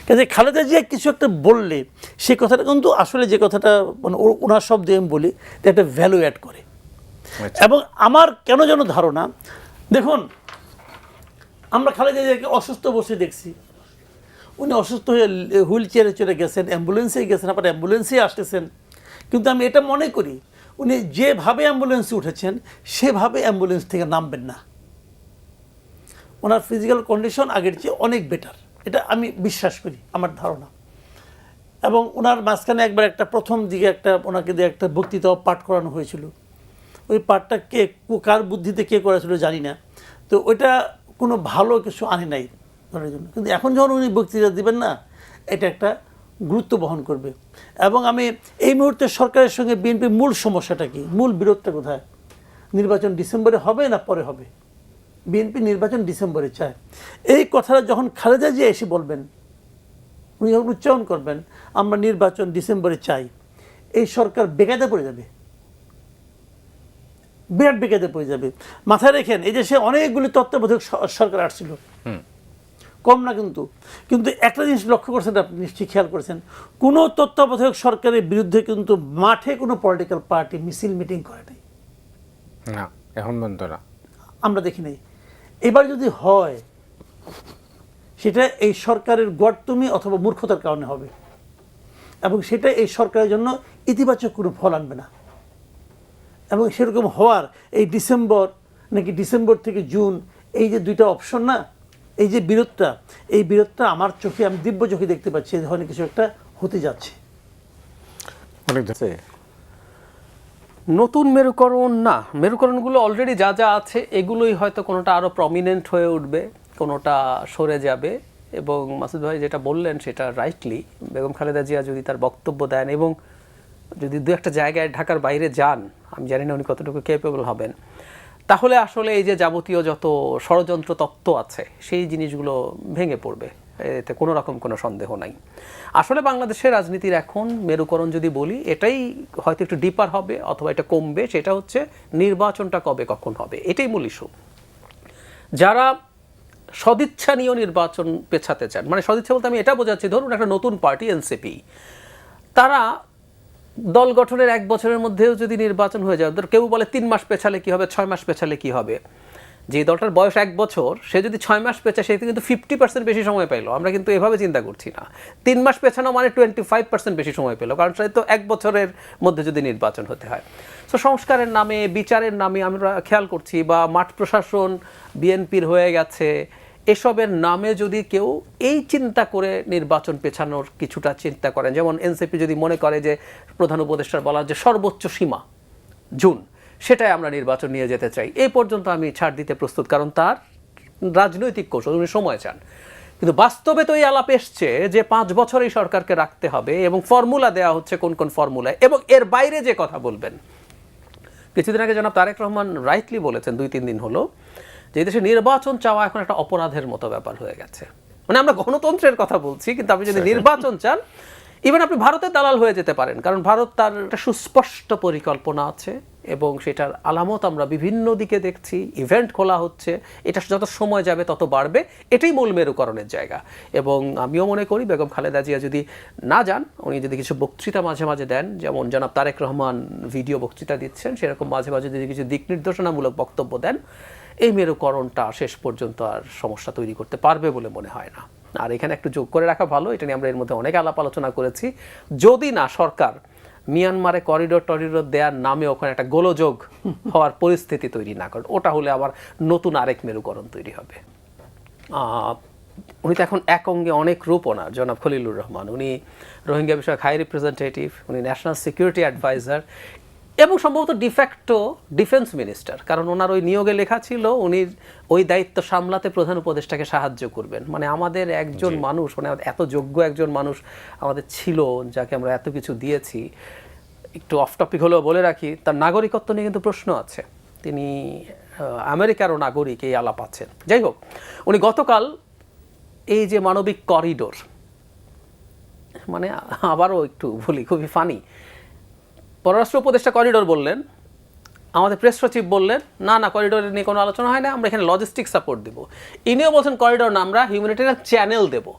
কাজে খালেদা জিয়া কিছু একটা বললে সেই কথাটা কিন্তু আসলে যে কথাটা মানে ওনার শব্দে আমি বলি একটা ভ্যালু অ্যাড করে। এবং আমার কেন যেন ধারণা, দেখুন আমরা খালেদা জিয়াকে অসুস্থ বসে দেখছি, উনি অসুস্থ হয়ে হুইল চেয়ারে চলে গেছেন, অ্যাম্বুলেন্সেই গেছেন, আবার অ্যাম্বুলেন্সেই আসতেছেন, কিন্তু আমি এটা মনে করি উনি যেভাবে অ্যাম্বুলেন্সে উঠেছেন সেভাবে অ্যাম্বুলেন্স থেকে নামবেন না। ওনার ফিজিক্যাল কন্ডিশন আগের চেয়ে অনেক বেটার, এটা আমি বিশ্বাস করি, আমার ধারণা। এবং ওনার মাঝখানে একবার একটা প্রথম দিকে একটা ওনাকে দিয়ে একটা বক্তৃতা পাঠ করানো হয়েছিল, ওই পার্টটা কে কার বুদ্ধিতে কে করেছিল জানি না, তো ওইটা কোনো ভালো কিছু আনে নাই ধরার জন্য। কিন্তু এখন যখন উনি বক্তৃতা দিবেন না, এটা একটা গুরুত্ব বহন করবে। এবং আমি এই মুহূর্তে সরকারের সঙ্গে বিএনপির মূল সমস্যাটা কি, মূল বিরোধটা কোথায়? নির্বাচন ডিসেম্বরে হবে না পরে হবে? বিএনপি নির্বাচন ডিসেম্বরে চায়। এই কথাটা যখন খালেদা জিয়া এসে বলবেন, উনি যখন উচ্চারণ করবেন আমরা নির্বাচন ডিসেম্বরে চাই, এই সরকার বেকায়দা পড়ে যাবে, বিরাট বেকায়দা পড়ে যাবে। মাথায় রেখেন, এই দেশে অনেকগুলি তত্ত্বাবধায়ক সরকার আসছিল, কম না, কিন্তু একটা জিনিস লক্ষ্য করছেন আপনি, নিশ্চয়ই খেয়াল করেছেন, কোনো তত্ত্বাবধায়ক সরকারের বিরুদ্ধে কিন্তু মাঠে কোনো পলিটিক্যাল পার্টি মিছিল মিটিং করে নাই, না এখন পর্যন্ত না, আমরা দেখি নাই। এবার যদি হয় সেটা এই সরকারের গর্তমি অথবা মূর্খতার কারণে হবে, এবং সেটা এই সরকারের জন্য ইতিবাচক কোনো ফল আনবে না। এবং সেরকম হওয়ার এই ডিসেম্বর নাকি ডিসেম্বর থেকে জুন, এই যে দুইটা অপশন না, এই যে বিরোধটা, এই বিরোধটা আমার চোখে, আমি দিব্য চোখে দেখতে পাচ্ছি এই ধরনের কিছু একটা হতে যাচ্ছে। অনেক নতুন মেরুকরণ না, মেরুকরণগুলো অলরেডি যা যা আছে এগুলোই হয়তো কোনোটা আরও প্রমিনেন্ট হয়ে উঠবে, কোনোটা সরে যাবে। এবং মাসুদ ভাই যেটা বললেন সেটা রাইটলি, বেগম খালেদা জিয়া যদি তার বক্তব্য দেন এবং যদি দু একটা জায়গায় ঢাকার বাইরে যান, আমি জানি না উনি কতটুকু ক্যাপেবল হবেন, তাহলে আসলে এই যে যাবতীয় যত ষড়যন্ত্র তত্ত্ব আছে সেই জিনিসগুলো ভেঙে পড়বে, এতে কোনো রকম কোনো সন্দেহ নাই। আসলে বাংলাদেশের রাজনীতির এখন মেরুকরণ যদি বলি, এটাই হয়তো একটু ডিপার হবে অথবা এটা কমবে, সেটা হচ্ছে নির্বাচনটা কবে কখন হবে, এটাই মূল ইস্যু। যারা সদিচ্ছা নিয়েও নির্বাচন পেছাতে চান, মানে সদিচ্ছা বলতে আমি এটা বোঝাচ্ছি, ধরুন একটা নতুন পার্টি এনসিপি, তারা দল গঠনের 1 বছরের মধ্যেও যদি নির্বাচন হয়ে যায়, কেউ বলে 3 মাস পেছালে কি হবে, 6 মাস পেছালে কি হবে, যে দলটার বয়স 1 বছর সে যদি 6 মাস পেছায় সে কিন্তু 50% বেশি সময় পাইলো। আমরা কিন্তু এভাবে চিন্তা করছি না, 3 মাস পেছানো মানে 25% বেশি সময় পেলো, কারণ সে তো 1 বছরের মধ্যে যদি নির্বাচন হতে হয়। তো সংস্কারের নামে, বিচারের নামে আমরা খেয়াল করছি, বা মাঠ প্রশাসন বিএনপির হয়ে গেছে, এসবের নামে যদি কেউ এই চিন্তা করে নির্বাচন পেছানোর কিছুটা চিন্তা করেন, যেমন এনসিপি যদি মনে করে যে প্রধান উপদেষ্টার বলার যে সর্বোচ্চ সীমা জুন, সেটাই আমরা নির্বাচন নিয়ে যেতে চাই, এই পর্যন্ত আমি ছাড় দিতে প্রস্তুত, কারণ তার রাজনৈতিক কৌশল, উনি সময় চান। কিন্তু বাস্তবে তো এই আলাপ এসছে যে 5 বছর এই সরকারকে রাখতে হবে এবং ফর্মুলা দেওয়া হচ্ছে কোন কোন ফর্মুলায়, এবং এর বাইরে যে কথা বলবেন। কিছুদিন আগে জনাব তারেক রহমান রাইটলি বলেছেন, 2-3 দিন হলো, যে দেশে নির্বাচন চাওয়া এখন একটা অপরাধের মতো ব্যাপার হয়ে গেছে। মানে আমরা গণতন্ত্রের কথা বলছি, কিন্তু আপনি যদি নির্বাচন চান, ইভেন আপনি ভারতের দালাল হয়ে যেতে পারেন, কারণ ভারত তার একটা সুস্পষ্ট পরিকল্পনা আছে এবং সেটার আলামত আমরা বিভিন্ন দিকে দেখছি, ইভেন্ট খোলা হচ্ছে, এটা যত সময় যাবে তত বাড়বে, এটাই মূল মেরুকরণের জায়গা। এবং আমিও মনে করি বেগম খালেদা জিয়া যদি না যান, উনি যদি কিছু বক্তৃতা মাঝে মাঝে দেন, যেমন জনাব তারেক রহমান ভিডিও বক্তৃতা দিচ্ছেন, সেরকম মাঝে মাঝে যদি কিছু দিক নির্দেশনামূলক বক্তব্য দেন, এই মেরুকরণটা শেষ পর্যন্ত আর সমস্যা তৈরি করতে পারবে বলে মনে হয় না। আর এখানে একটু যোগ করে রাখা ভালো, এটা নিয়ে আমরা এর মধ্যে অনেক আলাপ আলোচনা করেছি, যদি না সরকার মিয়ানমারে করিডোর টরিডোর দেওয়ার নামে ওখানে একটা গোলযোগ হওয়ার পরিস্থিতি তৈরি না করেন, ওটা হলে আবার নতুন আরেক মেরুকরণ তৈরি হবে। উনি তো এখন এক অঙ্গে অনেক রূপ ওনার, জনাব খলিলুর রহমান, উনি রোহিঙ্গা বিষয়ক হাই রিপ্রেজেন্টেটিভ, উনি ন্যাশনাল সিকিউরিটি অ্যাডভাইজার এবং সম্ভবত ডিফ্যাক্টো ডিফেন্স মিনিস্টার, কারণ ওনার ওই নিয়োগে লেখা ছিল উনি ওই দায়িত্ব সামলাতে প্রধান উপদেষ্টাকে সাহায্য করবেন। মানে আমাদের একজন মানুষ, মানে এত যোগ্য একজন মানুষ আমাদের ছিল, যাকে আমরা এত কিছু দিয়েছি। একটু অফ টপিক হলেও বলে রাখি, তার নাগরিকত্ব নিয়ে কিন্তু প্রশ্ন আছে, তিনি আমেরিকারও নাগরিক, এই আলাপ আছেন। যাই হোক, উনি গতকাল এই যে মানবিক করিডোর, মানে আবারও একটু বলি, খুবই ফানি, পররাষ্ট্র উপদেষ্টা করিডোর বললেন, আমাদের প্রেস সচিব বললেন না না করিডোর নিয়ে কোনো আলোচনা হয় না, আমরা এখানে লজিস্টিক সাপোর্ট দেবো। ইনিও বলছেন করিডোর না, আমরা হিউম্যানিটেরিয়ান চ্যানেল দেবো।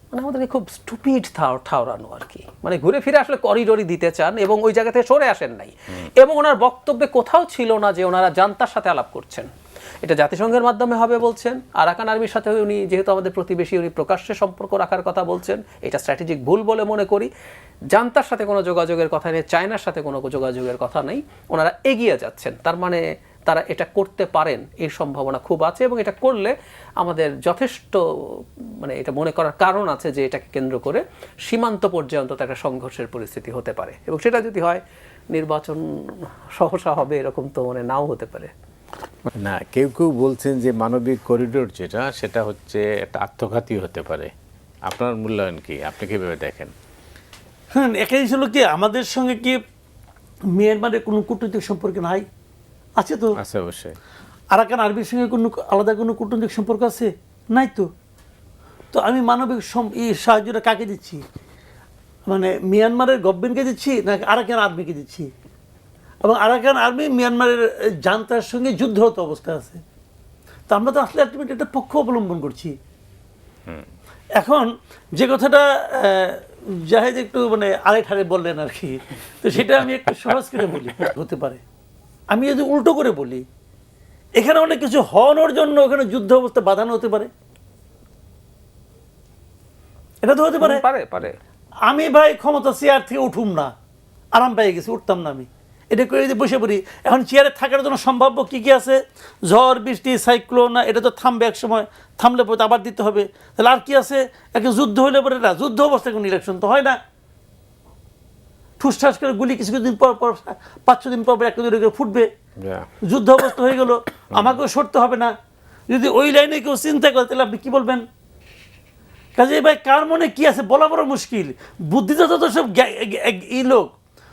মানে আমাদেরকে খুব স্টুপিড ঠাউরানো আর কি, মানে ঘুরে ফিরে আসলে করিডোরই দিতে চান এবং ওই জায়গা থেকে সরে আসেন নাই। এবং ওনার বক্তব্যে কোথাও ছিল না যে ওনারা জান্তার সাথে আলাপ করছেন, এটা জাতিসংঘের মাধ্যমে হবে বলছেন। আরাকান আর্মির সাথে উনি যেহেতু আমাদের প্রতিবেশী, উনি প্রকাশ্যে সম্পর্ক রাখার কথা বলছেন, এটা স্ট্র্যাটেজিক ভুল বলে মনে করি। জান্তার সাথে কোনো যোগাযোগের কথা নেই, চায়নার সাথে কোনো যোগাযোগের কথা নেই, ওনারা এগিয়ে যাচ্ছেন। তার মানে তারা এটা করতে পারেন এই সম্ভাবনা খুব আছে, এবং এটা করলে আমাদের যথেষ্ট মানে এটা মনে করার কারণ আছে যে এটাকে কেন্দ্র করে সীমান্ত পর্যায়ে অন্তত একটা সংঘর্ষের পরিস্থিতি হতে পারে, এবং সেটা যদি হয় নির্বাচন সহসা হবে এরকম তো মানে নাও হতে পারে। না, কেউ কেউ বলছেন যে মানবিক করিডোর যেটা, সেটা হচ্ছে একটা আত্মঘাতী হতে পারে। আপনার মূল্যায়ন কি, আপনি কিভাবে দেখেন? হ্যাঁ, একটা জিনিস হলো কি, আমাদের সঙ্গে কি মিয়ানমারের কোনো কূটনৈতিক সম্পর্ক নাই? আছে তো। আছে অবশ্যই। আরাকান আর্মির সঙ্গে কোনো আলাদা কোনো কূটনৈতিক সম্পর্ক আছে? নাই তো। তো আমি মানবিক এই সাহায্যটা কাকে দিচ্ছি? মানে মিয়ানমারের গভর্নমেন্টকে দিচ্ছি না আরাকান আর্মিকে দিচ্ছি? এবং আরাকান আর্মি মিয়ানমারের জান্তার সঙ্গে যুদ্ধরত অবস্থায় আছে। তো আমরা তো আসলে আলটিমেট একটা পক্ষ অবলম্বন করছি। এখন যে কথাটা জাহেদ একটু মানে আড়াই ঠাড়ে বললেন আর কি, তো সেটা আমি একটু সহজ করে বলি। হতে পারে আমি যদি উল্টো করে বলি, এখানে অনেক কিছু হওয়ানোর জন্য ওখানে যুদ্ধ অবস্থা বাঁধানো হতে পারে। এটা তো হতে পারে। পারে। আমি ভাই ক্ষমতা চেয়ার থেকে উঠুম না, আরাম পেয়ে গেছি, উঠতাম না আমি, এটা করে যদি বসে পড়ি। এখন চেয়ারে থাকার জন্য সম্ভাব্য কী কী আছে? ঝড় বৃষ্টি সাইক্লোন, না এটা তো থামবে এক সময়, থামলে পরে আবার দিতে হবে। তাহলে আর কি আছে? একটা যুদ্ধ হইলে পরে না, যুদ্ধ অবস্থায় কোনো ইলেকশন তো হয় না। ঠুসঠাস করে গুলি কিছুদিন পর পর 5-6 দিন পর একটা দুটো করে ফুটবে, যুদ্ধ অবস্থা হয়ে গেল, আমাকেও সরতে হবে না। যদি ওই লাইনে কেউ চিন্তা করে তাহলে আপনি কি বলবেন? কাজে ভাই কার মনে কি আছে বলা বড় মুশকিল। বুদ্ধিদাতা তো সব এই লোক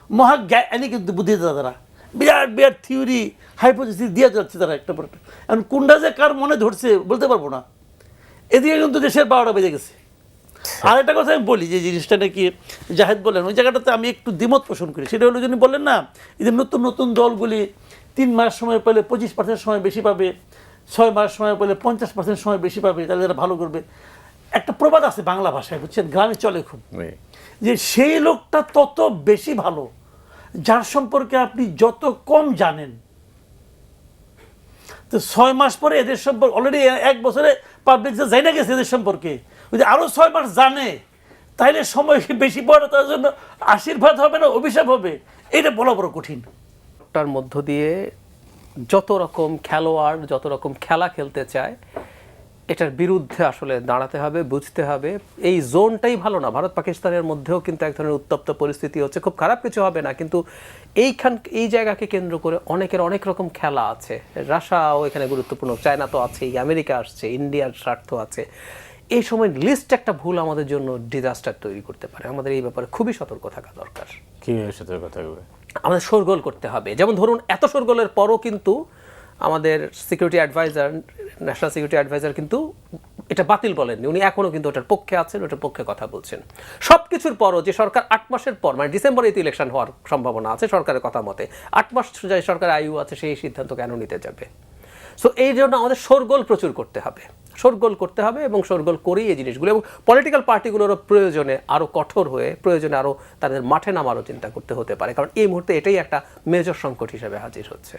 মহা জ্ঞানী, কিন্তু বুদ্ধিদাতারা বিরাট বিরাট থিওরি হাইপোথিসিস দিয়ে যাচ্ছে তারা একটা পর একটা। এখন কোনটা যে কার মনে ধরছে বলতে পারবো না। এদিকে কিন্তু দেশের 12টা বেজে গেছে। আর একটা কথা আমি বলি, যে জিনিসটা নাকি জাহেদ বললেন, ওই জায়গাটাতে আমি একটু দ্বিমত পোষণ করি। সেটা হলো যিনি বললেন না, এই যে নতুন নতুন দলগুলি 3 মাস সময় পেলে 25% সময় বেশি পাবে, 6 মাস সময় পেলে 50% সময় বেশি পাবে, তাহলে তারা ভালো করবে। একটা প্রবাদ আছে বাংলা ভাষায়, বুঝছেন, গ্রামে চলে খুব, যে সেই লোকটা তত বেশি ভালো যার সম্পর্কে আপনি যত কম জানেন। তো 6 মাস পরে এদের সম্পর্কে অলরেডি 1 বছরে পাবলিক যে জানা গেছে এদের সম্পর্কে, যদি আরো 6 মাস জানে, তাহলে সময় বেশি পড়ে তার জন্য আশীর্বাদ হবে না অভিশাপ হবে, এটা বলা বড় কঠিন। তার মধ্য দিয়ে যত রকম খেলোয়াড় যত রকম খেলা খেলতে চায়, এটার বিরুদ্ধে আসলে দাঁড়াতে হবে, বুঝতে হবে এই জোনটাই ভালো না। ভারত পাকিস্তানের মধ্যেও কিন্তু এক ধরনের উত্তপ্ত পরিস্থিতি হচ্ছে, খুব খারাপ কিছু হবে না, কিন্তু এই জায়গাকে কেন্দ্র করে অনেকের অনেক রকম খেলা আছে। রাশিয়াও এখানে গুরুত্বপূর্ণ, চায়না তো আছেই, আমেরিকা আসছে, ইন্ডিয়ার স্বার্থ আছে। এই সময় লিস্ট একটা ভুল আমাদের জন্য ডিজাস্টার তৈরি করতে পারে। আমাদের এই ব্যাপারে খুবই সতর্ক থাকা দরকার। কীভাবে সতর্ক থাকবে? আমাদের শোরগোল করতে হবে। যেমন ধরুন, এত শোরগোলের পরও কিন্তু আমাদের security adviser, national security adviser কিন্তু এটা বাতিল বলেননি। উনি এখনও কিন্তু ওটার পক্ষে আছেন, ওটার পক্ষে কথা বলছেন। সব কিছুর পরও যে সরকার 8 মাসের পর, মানে ডিসেম্বরে তো ইলেকশন হওয়ার সম্ভাবনা আছে সরকারের কথা মতে, 8 মাস যে সরকারের আয়ু আছে, সেই সিদ্ধান্ত কেন নিতে যাবে? সো এই জন্য আমাদের শোরগোল প্রচুর করতে হবে, শোরগোল করতে হবে, এবং শোরগোল করেই এই জিনিসগুলো, এবং পলিটিক্যাল পার্টিগুলোরও প্রয়োজনে আরও কঠোর হয়ে, প্রয়োজনে আরও তাদের মাঠে নামারও চিন্তা করতে হতে পারে, কারণ এই মুহূর্তে এটাই একটা মেজর সংকট হিসেবে হাজির হচ্ছে।